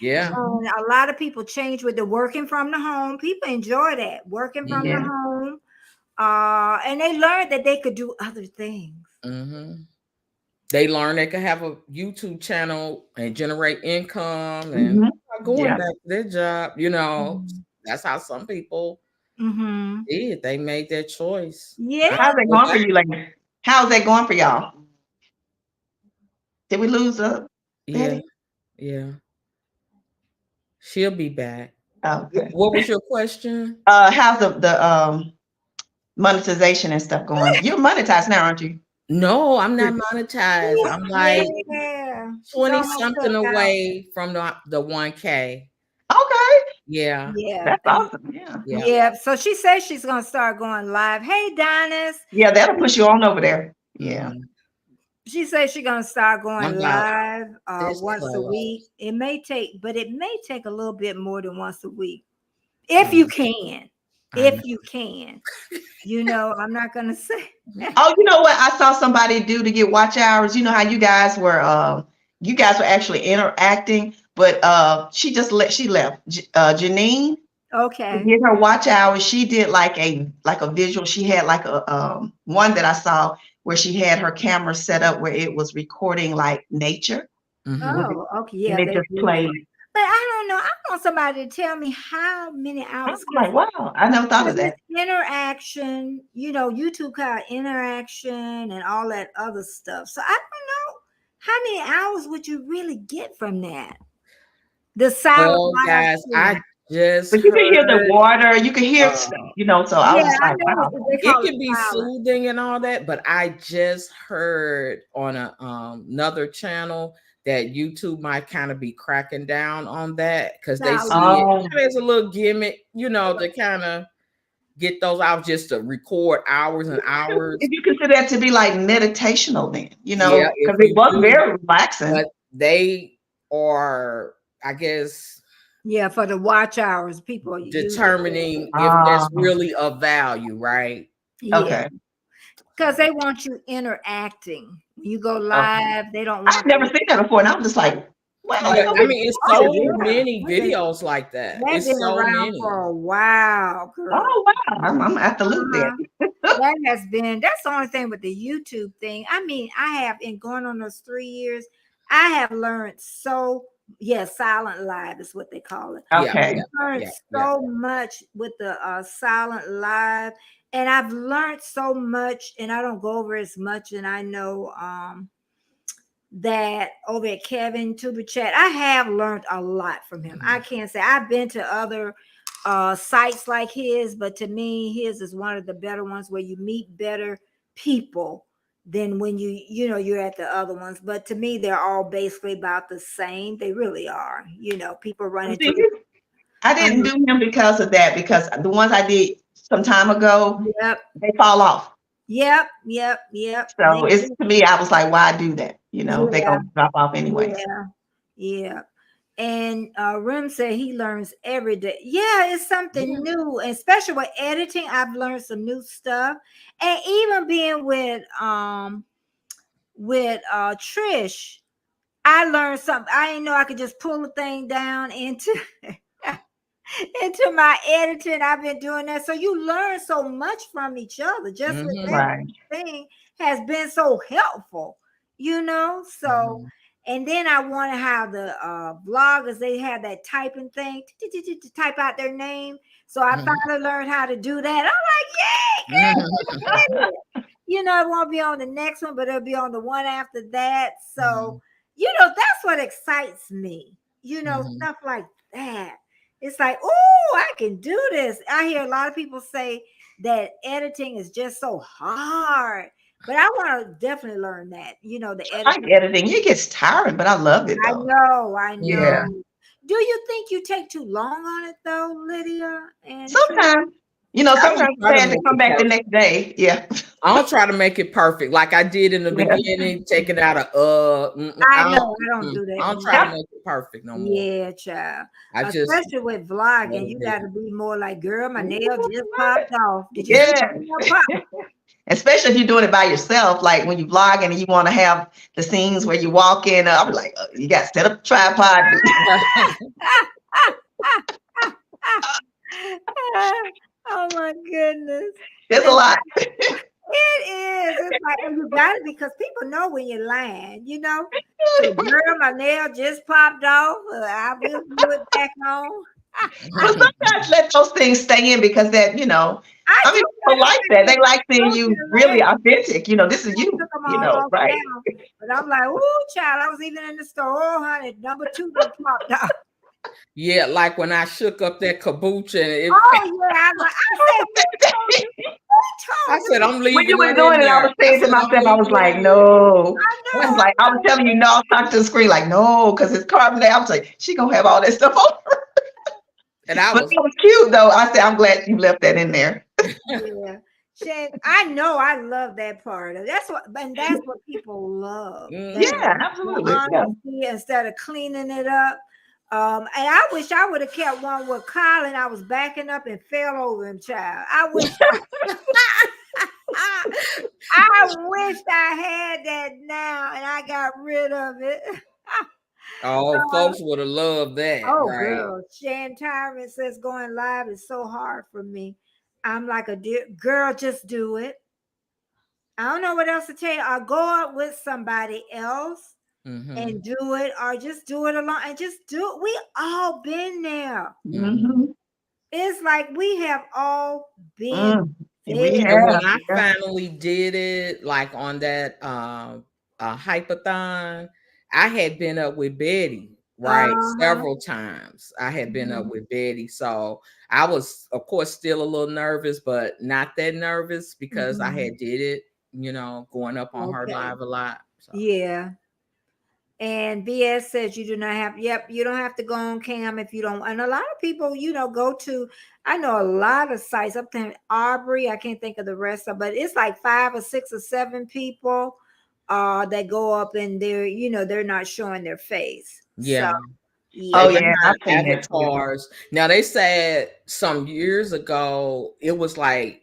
Yeah. And a lot of people changed with the working from the home. People enjoy that, working from the home. And they learned that they could do other things. They learned they could have a YouTube channel and generate income and going back to their job. That's how some people did. They made their choice. Yeah. How's that going for you, ladies? How's that going for y'all? Did we lose Betty? Yeah. She'll be back. Okay. What was your question? How's the monetization and stuff going? You're monetized now, aren't you? No, I'm not monetized. I'm like 20-something away from the 1K. Okay. Yeah. That's awesome. Yeah. So she says she's gonna start going live. Hey, Donis. Yeah, that'll push you on over there. Yeah. She says she's gonna start going live once a week. It may take a little bit more than once a week. If you can. I'm not gonna say. Oh, you know what I saw somebody do to get watch hours? You know how you guys were actually interacting, but she left. Janine. Okay. To get her watch hours, she did like a visual. She had like a one that I saw where she had her camera set up where it was recording like nature. Oh, okay. Yeah. And it just played But I don't know. I want somebody to tell me how many I'm hours. like, wow, I never thought of that. Interaction, YouTube got interaction and all that other stuff. So I don't know how many hours would you really get from that. The silent Well, live guys, stream. I just But you can hear the heard. water, you can hear stuff, so I was Yeah, just I like, know wow. they It call it can be silent. soothing and all that, but I just heard on a another channel that YouTube might kind of be cracking down on that because they see Oh. it as a little gimmick, to kind of get those out just to record hours and hours. If you consider that to be like meditational, then Yeah, because it was very relaxing. But they are, I guess, for the watch hours, people determining if that's really of value, right? Yeah. Okay. Because they want you interacting. When you go live, they don't want. I've never seen that before, and I'm just like, wow. Yeah, I mean, it's so many videos like that. That's It's been so around many. for a while, girl. Oh wow, I'm gonna have to look there. That's the only thing with the YouTube thing. I mean, I have, in going on those 3 years, I have learned silent live is what they call it. Okay. I've learned so much with the silent live, and I've learned so much, and I don't go over as much, and I know that over at Kevin Tuber Chat, I have learned a lot from him. I can't say I've been to other sites like his, but to me, his is one of the better ones where you meet better people than when you're at the other ones. But to me, they're all basically about the same. They really are. People run into. I didn't do him because of that, because the ones I did some time ago, they fall off. Yep. So it's, to me, I was like, why do that? They're gonna drop off anyway. Yeah. And Rim said he learns every day. Yeah, it's something new, and especially with editing. I've learned some new stuff, and even being with Trish, I learned something. I didn't know I could just pull the thing down into into my editing. I've been doing that, so you learn so much from each other. Just with that thing has been so helpful, So. And then I wonder how the vloggers, they have that typing thing to type out their name. So I finally learned how to do that. I'm like, yay! It won't be on the next one, but it'll be on the one after that. So, that's what excites me. Stuff like that. It's like, oh, I can do this. I hear a lot of people say that editing is just so hard. But I want to definitely learn that. The editing. I like editing. It gets tiring, but I love it though. I know. Yeah. Do you think you take too long on it though, Lydia? And sometimes. Sometimes I had to come back the next day. Yeah. I'll try to make it perfect, like I did in the beginning, taking out I know I don't do that. I'll try to make it perfect no more. Yeah, child. Especially with vlogging, you got to be more like, girl, my nail just popped off. Did you see my nail pop? Especially if you're doing it by yourself, like when you vlog and you want to have the scenes where you walk in. I'm like, you got to set up a tripod. Oh my goodness. There's a lot. It is. It's like, and you got it because people know when you're lying, So, girl, my nail just popped off. I will do it back on. But sometimes let those things stay in because that, people like that. They like seeing you really authentic. This is you, right? But I'm like, ooh, child, I was even in the store. Oh, honey, number 2 just popped out. Yeah, like when I shook up that kombucha. I said, I'm leaving. When you were doing it, I was saying to myself, I was like, no. I was telling you, no, I was talking to the screen, like, no, because it's carbonated. I was like, she gonna have all that stuff over. But it was cute though. I said, I'm glad you left that in there. Yeah. Shane, I know I love that part. That's what people love. Yeah, absolutely. Honesty, instead of cleaning it up. And I wish I would have kept one with Colin. I was backing up and fell over him, child. I wish I had that now and I got rid of it. Folks would have loved that. Oh, right? Girl. Shan Tyrant says going live is so hard for me. I'm like a dear girl, just do it. I don't know what else to tell you. I'll go out with somebody else. and do it, or just do it alone and just do it. We all been there. It's like we have all been there. We And have. when I finally did it, like on that hypathon, I had been up with Betty, right? Several times. I had been up with Betty. So I was, of course, still a little nervous, but not that nervous because I had did it, you know, going up on her live a lot. So. Yeah. And BS says you do not have, you don't have to go on cam if you don't. And a lot of people, you know, go to, I know a lot of sites up there, Aubrey, I can't think of the rest of, but it's like 5 or 6 or 7 people that go up and they're, you know, they're not showing their face. Yeah. So, yeah. Oh yeah, avatars. Now they said some years ago it was like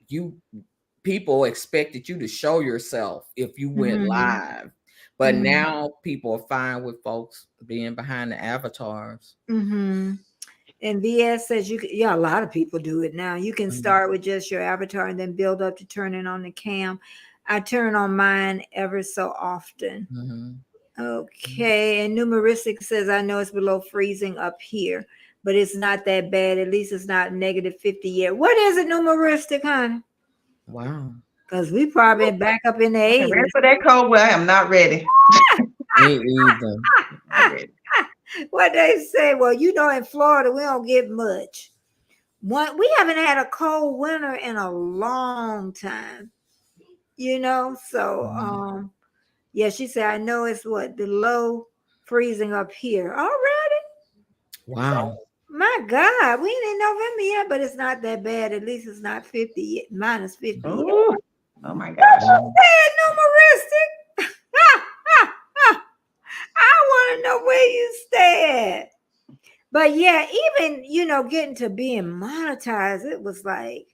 people expected you to show yourself if you went live. But now people are fine with folks being behind the avatars. And VS says a lot of people do it now. You can start with just your avatar and then build up to turning on the cam. I turn on mine ever so often. Okay, and Numeristic says, I know it's below freezing up here, but it's not that bad. At least it's not -50 yet. What is it, Numeristic, honey? Wow. Because we probably back up in the 80s. Ready for that cold weather? I am not ready. Me either. What they say? Well, you know, in Florida, we don't get much. We haven't had a cold winter in a long time. You know, so yeah, she said, I know it's below freezing up here already. Wow. So, my God, we ain't in November yet, but it's not that bad. At least it's not 50 yet, -50 yet. Oh my gosh. Numeristic. I want to know where you stay at. But yeah, even, you know, getting to being monetized, it was like,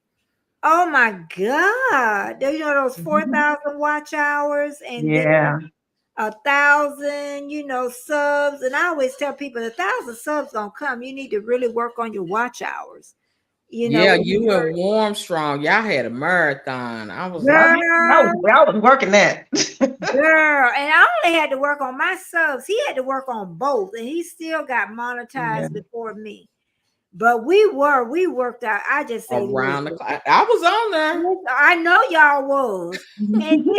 oh my God. You know, those 4,000 watch hours and then 1,000, you know, subs. And I always tell people 1,000 subs don't come. You need to really work on your watch hours. You know, you were warm strong. Y'all had a marathon. I was working that. Girl, and I only had to work on my subs. He had to work on both, and he still got monetized before me. But we worked out. I just say around the clock. I was on there. I know y'all was. And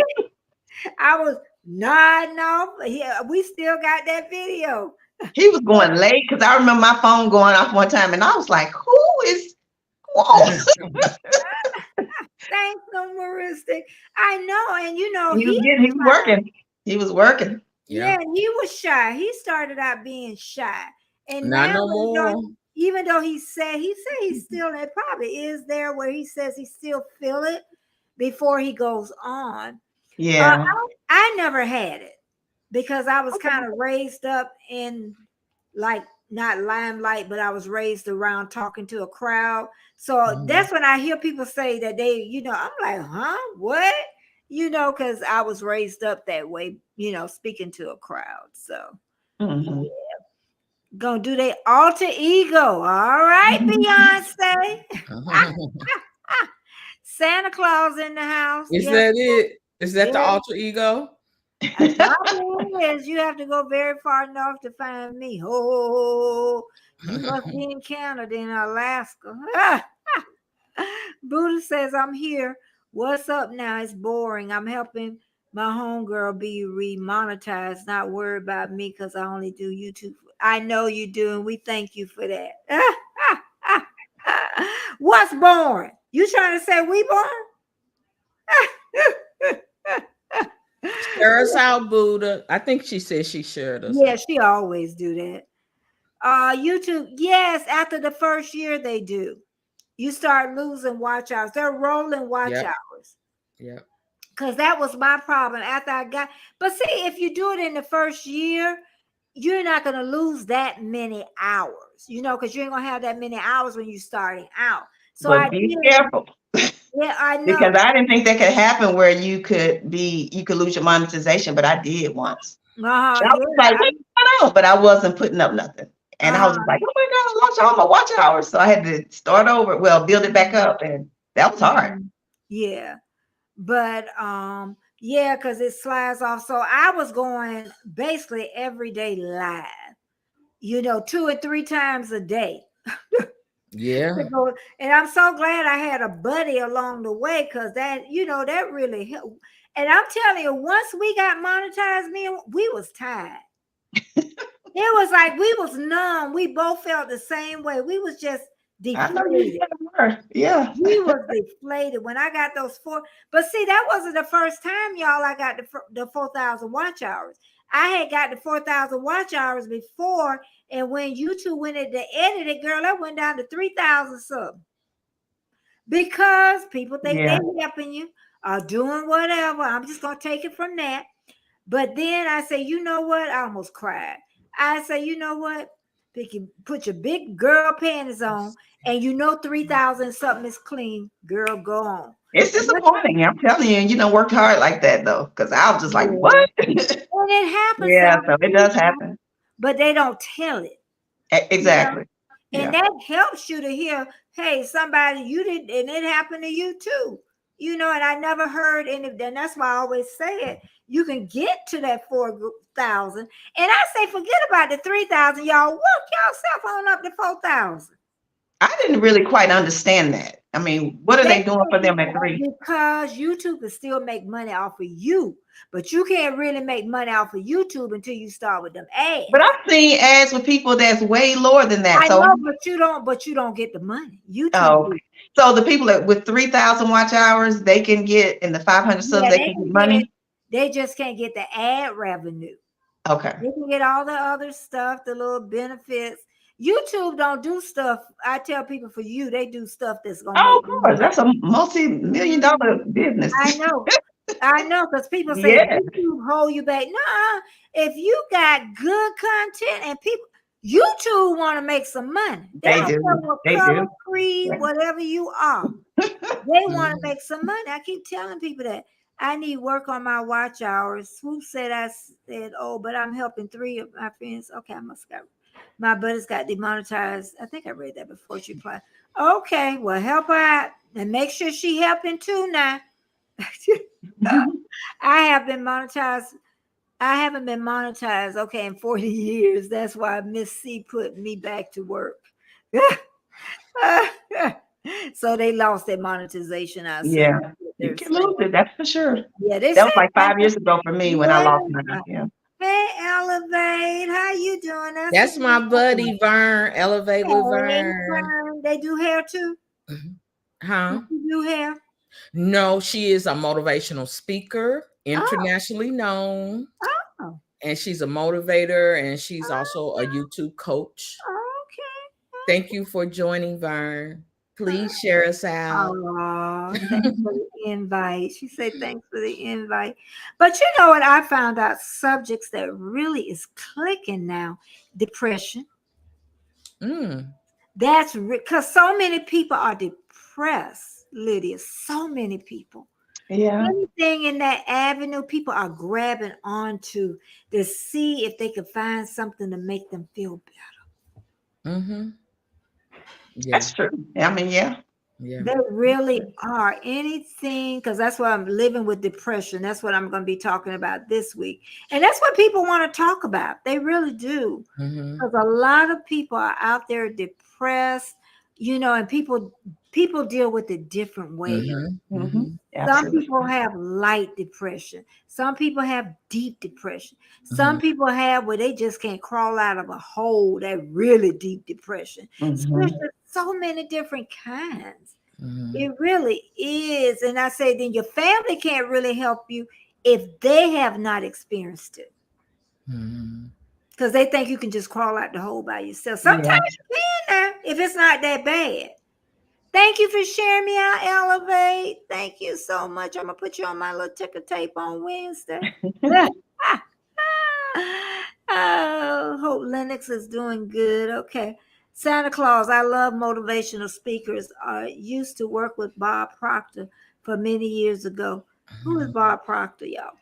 I was nodding off. We still got that video. He was going late because I remember my phone going off one time, and I was like, "Who is?" Thanks, Numeristic. I know, and you know, he was working. He was working. Yeah, and he was shy. He started out being shy, and not now, no more. Even though he said he's still, it probably is there where he says he still feel it before he goes on. Yeah, I never had it because I was kind of raised up in, like, not limelight, but I was raised around talking to a crowd. So that's when I hear people say that they, you know, I'm like, huh, what? You know, because I was raised up that way, you know, speaking to a crowd. So yeah. Gonna do their alter ego. All right, Beyonce. Santa Claus in the house. Is that it? Is that the alter ego? Is. You have to go very far north to find me. Oh, you must be in Canada, in Alaska. Buddha says, I'm here. What's up now? It's boring. I'm helping my homegirl be remonetized. Not worry about me because I only do YouTube. I know you do, and we thank you for that. What's boring? You trying to say we born? Share us out, Buddha. I think she said she shared us. Yeah, she always do that. YouTube, yes, after the first year they do. You start losing watch hours. They're rolling watch hours. Yeah. Because that was my problem after I got. But see, if you do it in the first year, you're not going to lose that many hours, you know, because you ain't going to have that many hours when you're starting out. So be careful. Yeah, I know. Because I didn't think that could happen where you could lose your monetization, but I did once. I was like, what's going on? But I wasn't putting up nothing. And I was like, oh my God, I lost all my watch hours. So I had to start over. Well, build it back up. And that was hard. Yeah. But Yeah, because it slides off. So I was going basically every day live, 2 or 3 times a day. Yeah. And I'm so glad I had a buddy along the way, because that, that really helped. And I'm telling you, once we got monetized, we was tired. It was like we was numb. We both felt the same way. We was just deflated. Yeah. We was deflated when I got those 4. But see, that wasn't the first time, y'all, I got the 4,000 watch hours. I had got the 4,000 watch hours before, and when YouTube went in to edit it, girl, that went down to 3,000 something. Because people think they're helping you or doing whatever. I'm just gonna take it from that. But then I say, you know what? I almost cried. I say, you know what? Put your big girl panties on, and 3,000 something is clean. Girl, go on. It's disappointing. I'm telling you, and worked hard like that though, because I was just like, what? And it happens. Yeah, so it does happen. But they don't tell it. Exactly. And that helps you to hear, hey, somebody, you did, and it happened to you too. And I never heard any, and that's why I always say it. You can get to that 4,000. And I say, forget about the 3,000. Y'all work yourself on up to 4,000. I didn't really quite understand that. I mean, what are they doing for them at 3? Because YouTube can still make money off of you, but you can't really make money off of YouTube until you start with them ads. But I've seen ads with people that's way lower than that. I know, but you don't get the money. YouTube. Okay. So the people that with 3,000 watch hours, they can get in the 500 subs, they can get money. They just can't get the ad revenue. Okay. They can get all the other stuff, the little benefits. YouTube don't do stuff. I tell people, for you, they do stuff that's gonna. Oh, of course, that's a multi-million-dollar business. I know, because people say YouTube hold you back. Nah, if you got good content and people, YouTube want to make some money. They do. They do. Creed, whatever you are, they want to make some money. I keep telling people that. I need work on my watch hours. Swoop said, oh, but I'm helping 3 of my friends. Okay, I must go. My buddies got demonetized. I think I read that before she replied. Okay, well, help her out and make sure she helping too now. I have been monetized. I haven't been monetized, okay, in 40 years. That's why Miss C put me back to work. So they lost their monetization. Yeah, you can lose it, that's for sure. Yeah, that was like 5 years ago for me when I lost mine. Yeah. Hey, Elevate, how you doing? That's my buddy Vern. Elevate with Vern. They do hair too? Huh? You do hair? No, she is a motivational speaker, internationally known. Oh. And she's a motivator, and she's also a YouTube coach. Okay. Thank you for joining, Vern. Please share us out. Oh, thanks for the invite. She said thanks for the invite. But you know what? I found out subjects that really is clicking now. Depression. That's because so many people are depressed, Lydia. So many people. Yeah. Anything in that avenue, people are grabbing onto to see if they can find something to make them feel better. Yeah. That's true. I mean, yeah. They really are. Anything, because that's why I'm living with depression. That's what I'm going to be talking about this week. And that's what people want to talk about. They really do. Because a lot of people are out there depressed, and people deal with it different ways. Some people have light depression. Some people have deep depression. Some people have where they just can't crawl out of a hole, that really deep depression. There's so many different kinds. It really is. And I say, then your family can't really help you if they have not experienced it. Because they think you can just crawl out the hole by yourself. Sometimes you can now, if it's not that bad. Thank you for sharing me out, Elevate. Thank you so much. I'm going to put you on my little ticker tape on Wednesday. Oh, hope Lennox is doing good. Okay. Santa Claus, I love motivational speakers. I used to work with Bob Proctor for many years ago. Who is Bob Proctor, y'all?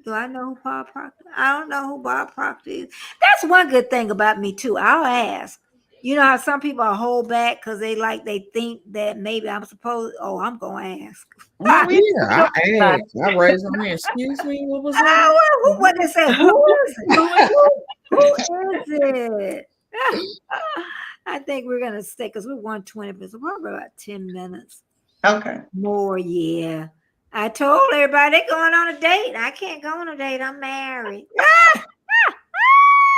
Do I know who Bob Proctor? I don't know who Bob Proctor is. That's one good thing about me, too. I'll ask. You know how some people hold back because they think that maybe I'm supposed. Oh, I'm gonna ask. No, we Yeah, I asked. I raised my hand. Excuse me, what was that? What they say? Who is it? Who is it? I think we're gonna stay because we're 120 minutes. So probably about 10 minutes Okay. more. Yeah. I told everybody they're going on a date. I can't go on a date. I'm married.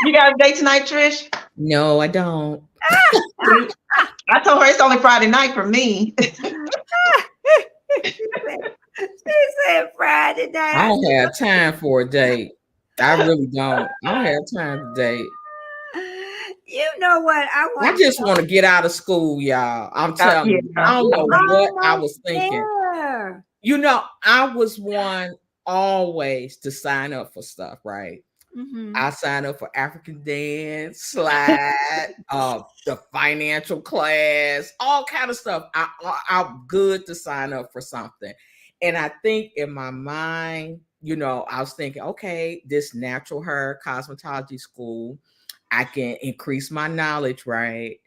You got a date tonight, Trish? No, I don't. I told her it's only Friday night for me. She said Friday night. I don't have time for a date. I really don't. I don't have time to date. You know what? I just want to get out of school, y'all. I'm telling you. I don't know what I was thinking. There. You know, I was one always to sign up for stuff, right? Mm-hmm. I signed up for African dance, slide, the financial class, all kind of stuff. I'm good to sign up for something. And I think in my mind, you know, I was thinking, okay, this natural hair cosmetology school, I can increase my knowledge, right?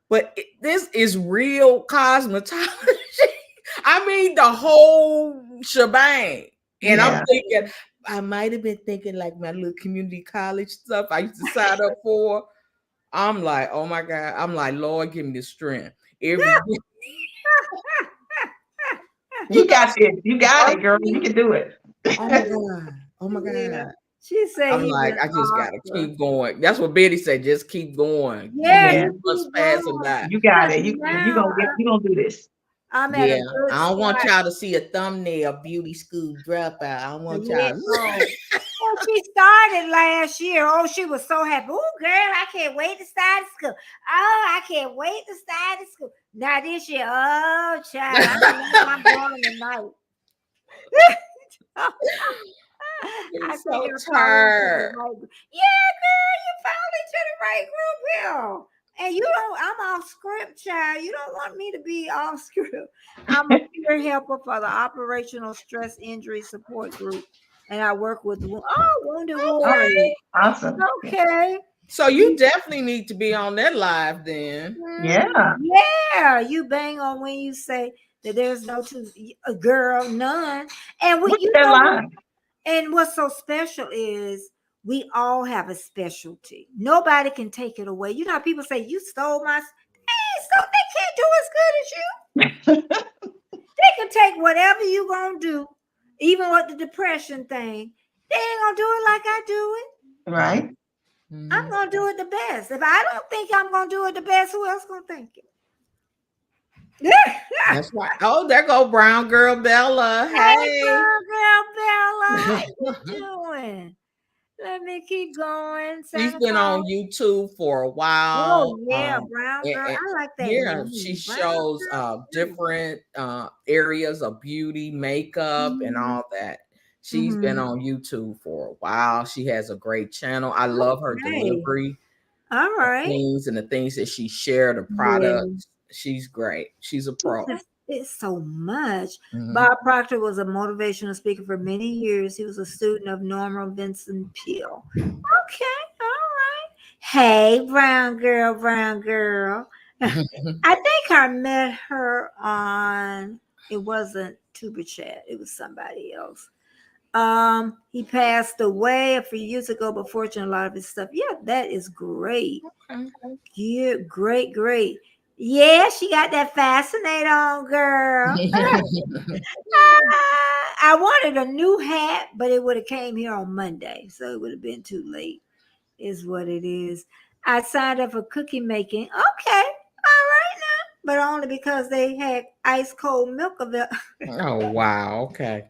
But this is real cosmetology. I mean, the whole shebang. And I'm thinking, I might have been thinking like my little community college stuff I used to sign up for. I'm like, oh my God. I'm like, Lord, give me the strength. You got it. You got it, girl. You can do it. Oh my God. Oh my God. Yeah. She said, I'm like, I just gotta keep going. That's what Betty said. Just keep going. Yeah, What's passing by. You got it. You gonna do this. I'm at a good I don't want spot. y'all to see a thumbnail beauty school dropout. I don't want y'all. Well, she started last year. Oh, she was so happy. Oh, girl, I can't wait to start school. Oh, I can't wait to start school. Now this year, oh, child, I'm going tonight. I'm so tired. Yeah, girl, you finally to the right group here. And you don't, I'm off script, child. You don't want me to be off script. I'm a peer helper for the Operational Stress Injury Support Group. And I work with wounded warriors. Awesome. Okay. So you definitely need to be on that live then. Yeah. Yeah. You bang on when you say that there's no girl, none. And you know what? And what's so special is we all have a specialty. Nobody can take it away. You know how people say, you stole my... They can't do as good as you. They can take whatever you going to do, even with the depression thing. They ain't going to do it like I do it. Right. Mm-hmm. I'm going to do it the best. If I don't think I'm going to do it the best, who else going to think it? That's right. Oh, there go brown girl Bella. Hey, brown girl Bella. How you doing? Let me keep going. She's been on YouTube for a while. Oh yeah, brown girl. I like that. Yeah, she shows different areas of beauty, makeup, and all that. She's been on YouTube for a while. She has a great channel. I love her delivery. All right. Things and the things that she shared, the products. She's great. She's a pro. It's so much. Bob Proctor was a motivational speaker for many years. He was a student of Norma Vincent Peale. Okay, all right. Hey, brown girl. I think I met her on, it wasn't Tuber Chat. It was somebody else. He passed away a few years ago, but fortunately, a lot of his stuff. Yeah, that is great. Okay. Yeah, great. Yeah, she got that fascinate on, girl. I wanted a new hat, but it would have came here on Monday, so it would have been too late, is what it is. I signed up for cookie making. Okay, all right now, but only because they had ice cold milk available. Oh, wow, okay.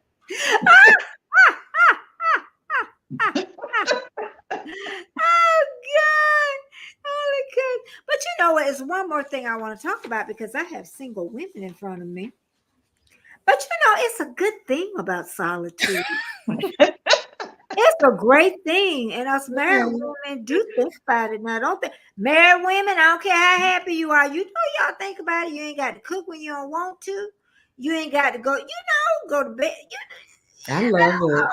But you know what? It's one more thing I want to talk about because I have single women in front of me. But you know, it's a good thing about solitude. It's a great thing. And us married women do think about it now, don't they? Married women, I don't care how happy you are. You know, y'all think about it. You ain't got to cook when you don't want to. You ain't got to go, go to bed. I love it.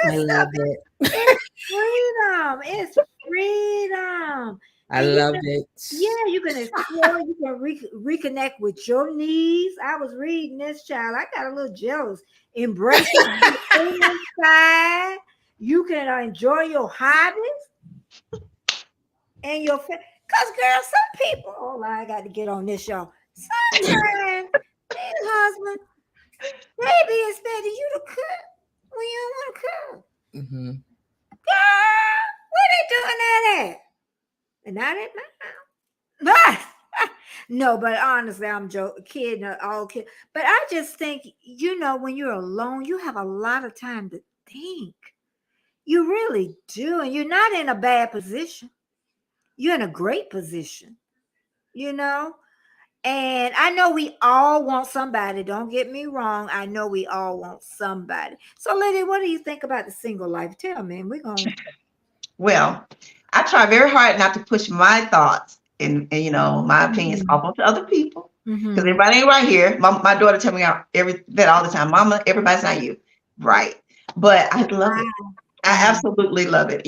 I love it. It's freedom. It's freedom. I love it. Yeah, you can explore. You can reconnect with your needs. I was reading this, child. I got a little jealous. Embracing the inside. You can enjoy your hobbies and your. Cause girl, some people. Oh, I got to get on this show. Sometimes these husbands, they be expecting you to cook when you don't want to cook. Mm-hmm. Girl, where they doing that at? And not at my house. No, but honestly, I'm joking, kidding, all kid. But I just think, when you're alone, you have a lot of time to think. You really do. And you're not in a bad position. You're in a great position, And I know we all want somebody. Don't get me wrong. I know we all want somebody. So, Lydia, what do you think about the single life? Tell me. We're going to. Well, I try very hard not to push my thoughts and my opinions off onto other people, because everybody ain't right here. My daughter tell me that all the time. Mama, everybody's not you, right? But I love it. I absolutely love it.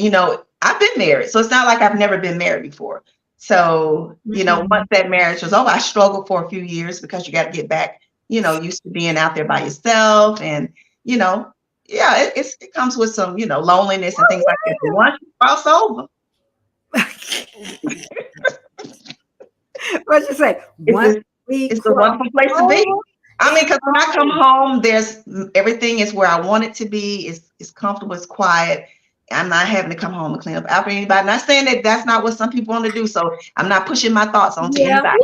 I've been married, so it's not like I've never been married before. So once that marriage was over, I struggled for a few years because you got to get back, used to being out there by yourself, and yeah, it comes with some, loneliness and things like that. But once you cross over. What'd you say? It's a wonderful place to be. I mean, because when I come home, everything is where I want it to be. It's comfortable, it's quiet. I'm not having to come home and clean up after anybody. Not saying that that's not what some people want to do. So I'm not pushing my thoughts onto anybody.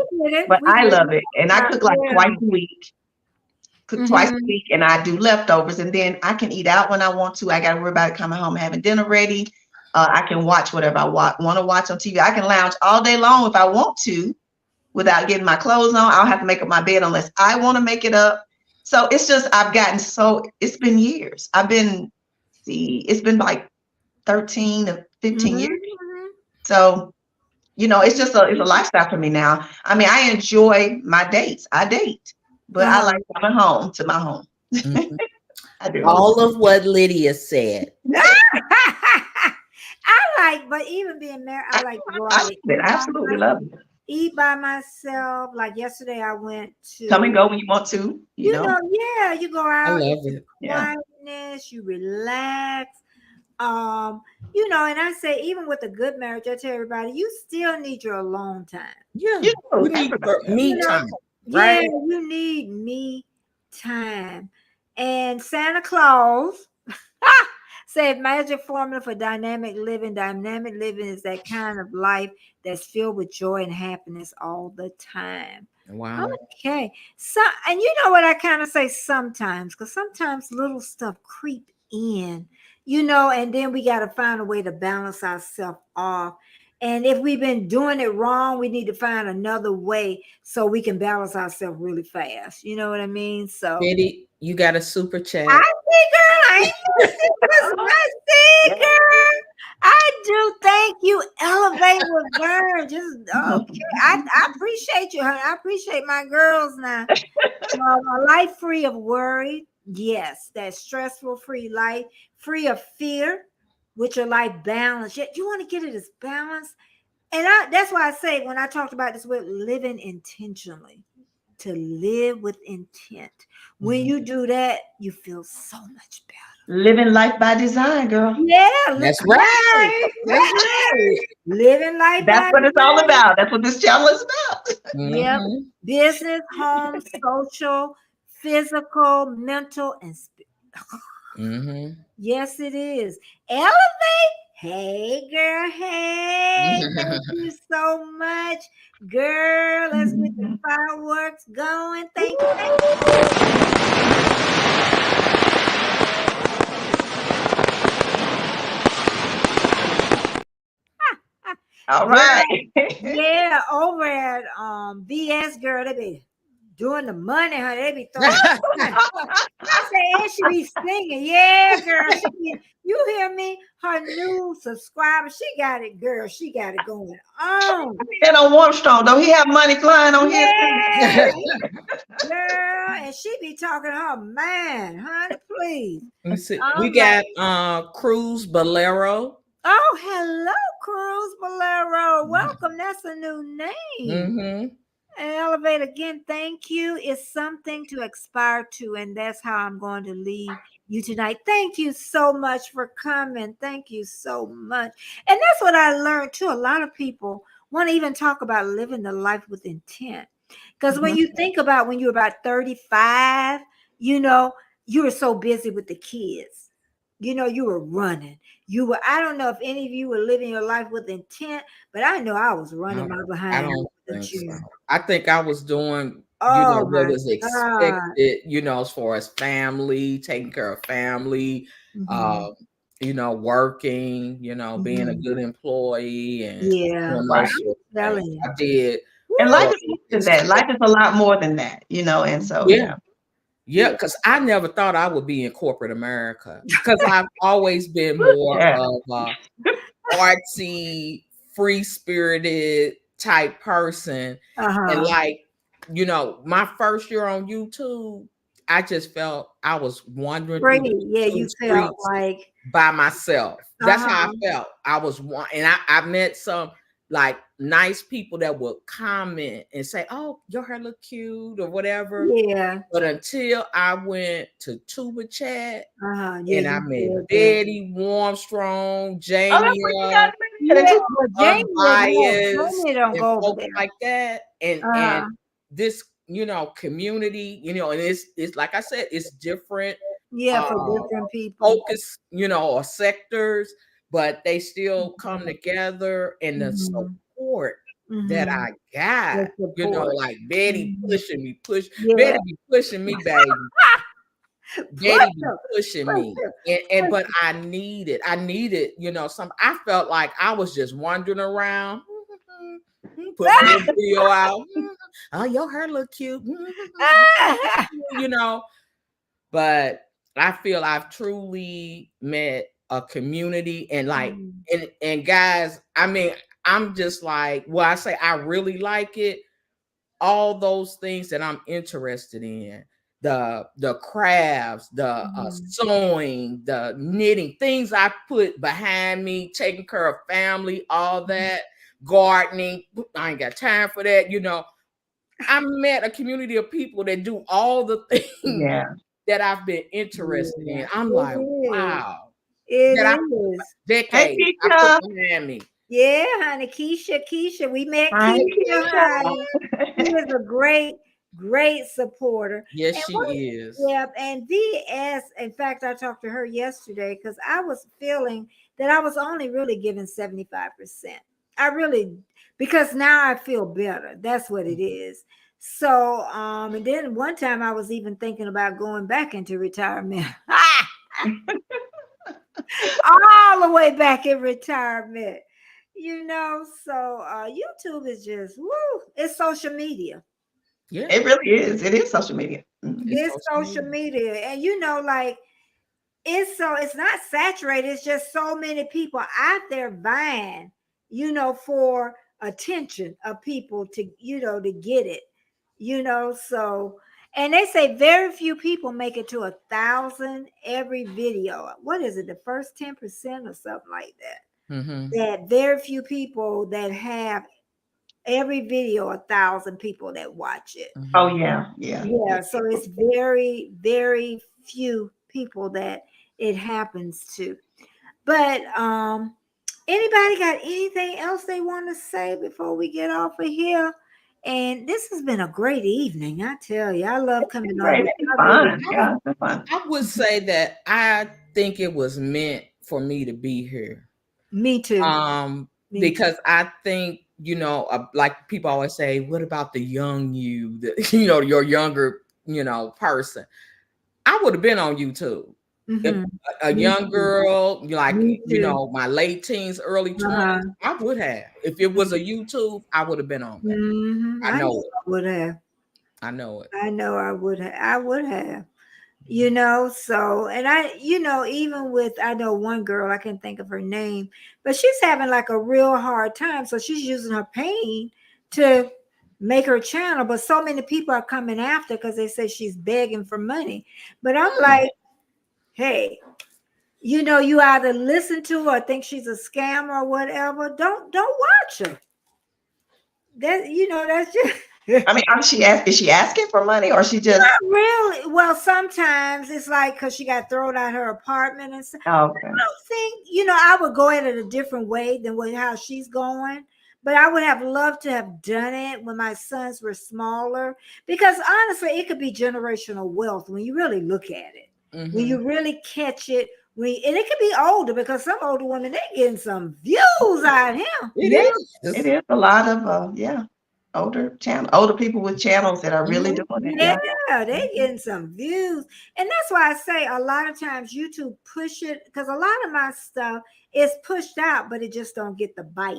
But I love it. And I cook like twice a week. Twice a week, and I do leftovers, and then I can eat out when I want to. I got to worry about it coming home and having dinner ready. I can watch whatever I want to watch on TV. I can lounge all day long if I want to without getting my clothes on. I don't have to make up my bed unless I want to make it up. So it's just, it's been years. It's been like 13 to 15 years. So, it's just it's a lifestyle for me now. I mean, I enjoy my dates. I date. But I like coming home to my home. I do. All of what Lydia said. But even being married, I like I absolutely love it. Eat by myself. Like yesterday, I went to come and go when you want to. You know? Yeah, you go out. I love it. Quietness, you relax. And I say, even with a good marriage, I tell everybody, you still need your alone time. Yeah, you need me time. Right? Yeah, you need me time. And Santa Claus said magic formula for dynamic living. Dynamic living is that kind of life that's filled with joy and happiness all the time. Wow. Okay. So, and you know what I kind of say sometimes, because sometimes little stuff creep in, and then we got to find a way to balance ourselves off. And if we've been doing it wrong, we need to find another way so we can balance ourselves really fast. You know what I mean? So, Betty, you got a super chat. I see, girl. I see, girl. I do. Thank you. Elevate with Vern. Just okay. I appreciate you, honey. I appreciate my girls now. A life free of worry. Yes, that stressful free life, free of fear. With your life balance, yet you want to get it as balanced. And that's why I say, when I talked about this with living intentionally, to live with intent. When you do that, you feel so much better. Living life by design, girl. Yeah, that's right. Living life. That's what it's all about. That's what this channel is about. Yep. Business, home, social, physical, mental, and spiritual. Yes, it is. Elevate. Hey, girl. Hey. Thank you so much. Girl, let's get the fireworks going. Thank you. All right. Yeah, over at BS, girl, they be doing the money, honey. They be throwing I say, and she be singing. Yeah, girl. You hear me? Her new subscriber, she got it, girl. She got it going on. And on Warmstrong, don't he have money flying on his? Girl, and she be talking to her man, honey, please. We got Cruz Bolero. Oh, hello, Cruz Bolero. Welcome. That's a new name. Mm-hmm. And Elevate again, thank you. It's something to aspire to, and that's how I'm going to leave you tonight. Thank you so much for coming. Thank you so much. And that's what I learned too. A lot of people want to even talk about living the life with intent. Because when you think about when you're about 35, you know, you were so busy with the kids. You know, you were running. You were, I don't know if any of you were living your life with intent, but I know I was running my behind. I don't think so. I think I was doing, Oh, what was expected, as far as family, taking care of family, working, being a good employee and doing those sort of things. I did. And life is more than that. Life is a lot more than that, and so yeah, because I never thought I would be in corporate America because I've always been more of a artsy, free-spirited type person. And my first year on YouTube, I just felt I was wandering through the streets by myself. That's how I felt. I was one, and I met some like nice people that would comment and say, "Oh, your hair look cute" or whatever. Yeah. But until I went to Tuba Chat and I met Betty, Warmstrong, Jamie, Unbiased, and folks like that, and this community, and it's like I said, it's different. For different people. Focus, or sectors, but they still come together, and the support that I got, like Betty pushing me, Betty be pushing me, baby. Betty be pushing me, and but I needed, some. I felt like I was just wandering around, put a video out. Oh, your hair look cute, But I feel I've truly met a community, and and guys, I mean, I'm just like, I say I really like it. All those things that I'm interested in, the crafts, the sewing, the knitting, things I put behind me, taking care of family, all that, gardening. I ain't got time for that. I met a community of people that do all the things that I've been interested in. I'm like, wow. It is. Decades I put behind me. Yeah, honey. Keisha. We met Keisha, honey. She is a great supporter. Yes, she is. Yep. And VS, in fact, I talked to her yesterday because I was feeling that I was only really giving 75%. Because now I feel better. That's what it is. So, and then one time I was even thinking about going back into retirement. All the way back in retirement. So YouTube is just it's social media. Yeah, it really is. It is social media. It's social media. And it's not saturated. It's just so many people out there vying, for attention of people to, to get it, so. And they say very few people make it to 1,000 every video. What is it? The first 10% or something like that. That very few people that have every video, 1,000 people that watch it. Oh yeah. So it's very, very few people that it happens to. But anybody got anything else they want to say before we get off of here? And this has been a great evening. I tell you, I love coming on. It's fun. I would say that I think it was meant for me to be here. Me too. Because I think, like people always say, what about the young you, your younger, person? I would have been on YouTube. If a young girl, like, my late teens, early 20s, I would have. If it was a YouTube, I would have been on that. I know it. I would have. I know it. I know I would have. I would have. So, and I, even with, I know one girl, I can't think of her name, but she's having like a real hard time. So she's using her pain to make her channel. But so many people are coming after because they say she's begging for money. But I'm like, hey, you know, you either listen to her or think she's a scammer or whatever. Don't watch her. That, you know, that's just I mean, is she asking for money, or she just? not really. Well, sometimes it's like because she got thrown out her apartment and stuff. Oh, okay. I don't think, you know, I would go at it a different way than how she's going. But I would have loved to have done it when my sons were smaller, because honestly, it could be generational wealth when you really look at it. When you really catch it, and it could be older, because some older women, they getting some views out of him. It is a lot of older people with channels that are really doing it. Yeah, they getting some views. And that's why I say a lot of times YouTube push it, because a lot of my stuff is pushed out, but it just don't get the bite,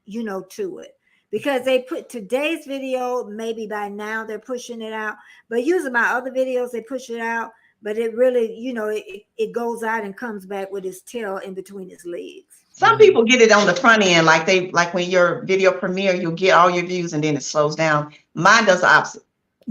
you know, to it. Because they put today's video, maybe by now they're pushing it out, but using my other videos, they push it out, but it really, you know, it goes out and comes back with its tail in between its legs. Some people get it on the front end, like when your video premiere, you'll get all your views and then it slows down. Mine does the opposite.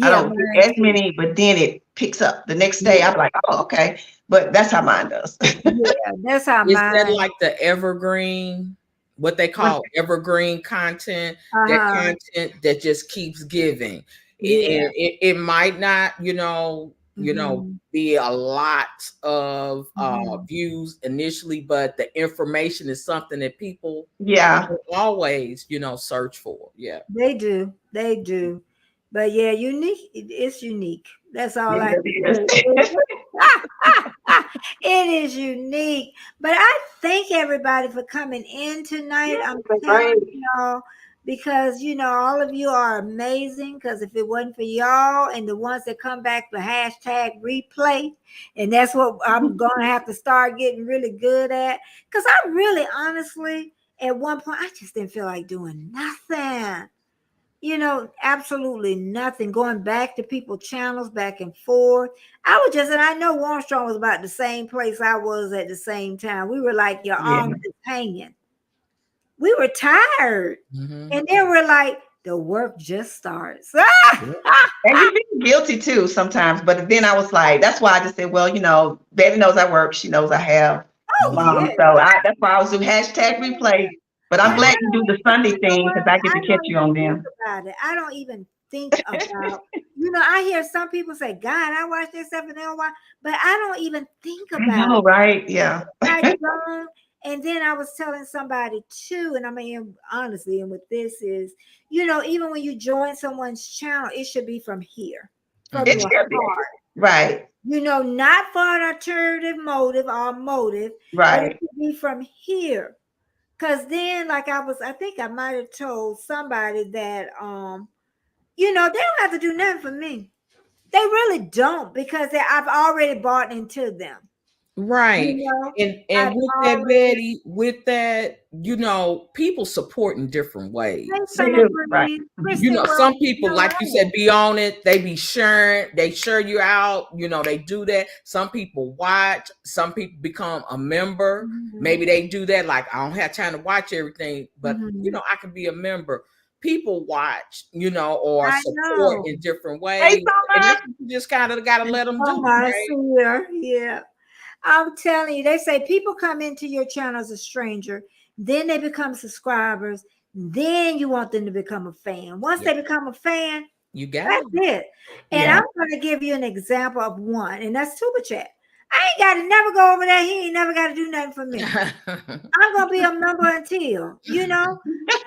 I don't get as many, but then it picks up the next day. I'm like, oh, okay. But that's how mine does. Yeah, that's how mine. Is that like the evergreen, what they call evergreen content, that content that just keeps giving? It might not, you know, be a lot of views initially, but the information is something that people always, you know, search for. Yeah, they do. But yeah, unique. It's unique. That's all I can say. It is unique. But I thank everybody for coming in tonight. I'm telling y'all, because, you know, all of you are amazing. Because if it wasn't for y'all and the ones that come back for hashtag replay, and that's what I'm going to have to start getting really good at. Because I really, honestly, at one point, I just didn't feel like doing nothing. You know, absolutely nothing. Going back to people's channels, back and forth. I was just, and I know Armstrong was about the same place I was at the same time. We were like, your arms is hanging. We were tired. And they were like, the work just starts. And you feel guilty too sometimes. But then I was like, that's why I just said, well, you know, Betty knows I work. She knows I have mom. So that's why I was doing hashtag replay. But I'm glad you do the Sunday thing, because I get to catch you on them. I don't even think about, you know, I hear some people say, God, I watch this stuff and they'll watch, but I don't even think about it. Right? Yeah. I don't. And then I was telling somebody too, and I mean, honestly, and with this is, you know, even when you join someone's channel, it should be from here. From your heart. Right. You know, not for an alternative motive or motive. Right. But it should be from here. Because then, like I think I might have told somebody that, you know, they don't have to do nothing for me. They really don't, because I've already bought into them. Right. You know, and with that, Betty, with that, you know, people support in different ways. Right. You know, some people, like you said, be on it. They be sharing. They share you out. You know, they do that. Some people watch. Some people become a member. Maybe they do that. Like, I don't have time to watch everything, but you know, I can be a member. People watch, you know, or support in different ways. Hey, and that's what you just kind of got to let them do. Right? Yeah. I'm telling you, they say people come into your channel as a stranger, then they become subscribers, then you want them to become a fan. Once they become a fan, you got that's it. And I'm going to give you an example of one, and that's Super Chat. I ain't got to never go over there. He ain't never got to do nothing for me. I'm going to be a member until, you know.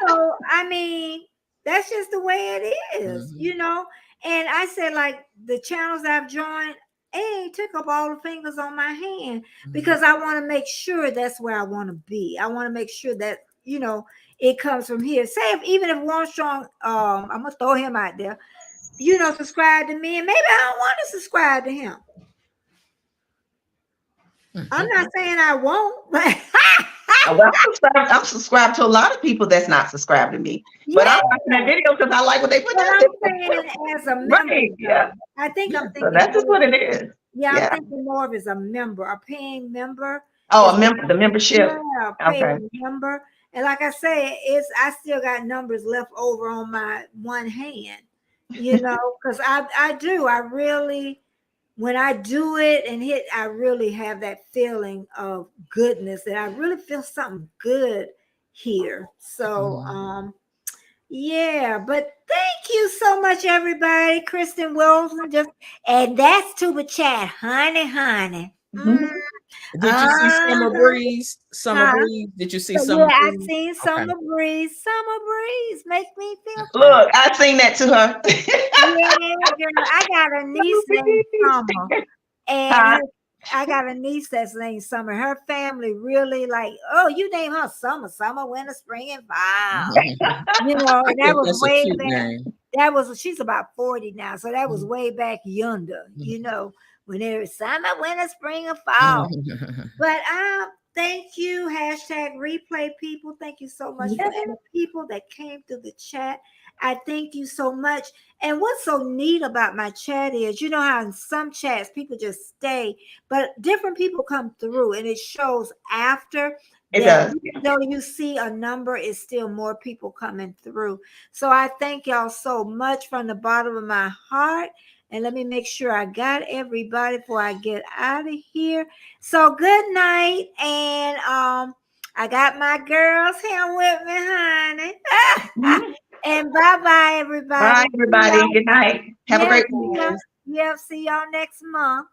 So, I mean, that's just the way it is, you know. And I said, like, the channels I've joined, it took up all the fingers on my hand, because I want to make sure that's where I want to be. I want to make sure that, you know, it comes from here. Say even if Armstrong, I'm gonna throw him out there, you know, subscribe to me, and maybe I don't want to subscribe to him. I'm not saying I won't, but well, I'm subscribed to a lot of people that's not subscribed to me. But I'm watching that video because I like what they put out there. I'm saying as a member, I think I'm thinking. So that's just what it is. I'm thinking more of as a member, a paying member. Oh, a member, the membership. Yeah, paying member. And like I say, I still got numbers left over on my one hand, you know, because I really when I do it and hit, I really have that feeling of goodness, and I really feel something good here. So, yeah, but thank you so much, everybody. Kristen Wilson, and that's Tuba Chat, honey. Did you see Summer Breeze? Summer Breeze? Did you see Summer Yeah, I Breeze? seen Summer Breeze. Summer Breeze make me feel Look, I sing that to her. yeah, girl. I got a niece named Summer, and I got a niece that's named Summer. Her family really like, oh, you name her Summer, winter, spring, and fall. You know, and that was way back. Name. That was, she's about 40 now, so that was way back yonder. You know, when there was summer, winter, spring, and fall. But thank you, hashtag replay people. Thank you so much for the people that came through the chat. I thank you so much. And what's so neat about my chat is, you know how in some chats people just stay, but different people come through, and it shows after. It does. Even though you see a number, it's still more people coming through. So I thank y'all so much from the bottom of my heart. And let me make sure I got everybody before I get out of here. So good night. And I got my girls here with me, honey. And bye-bye, everybody. Bye, everybody. Good night. Have a great week. Yep, see y'all next month.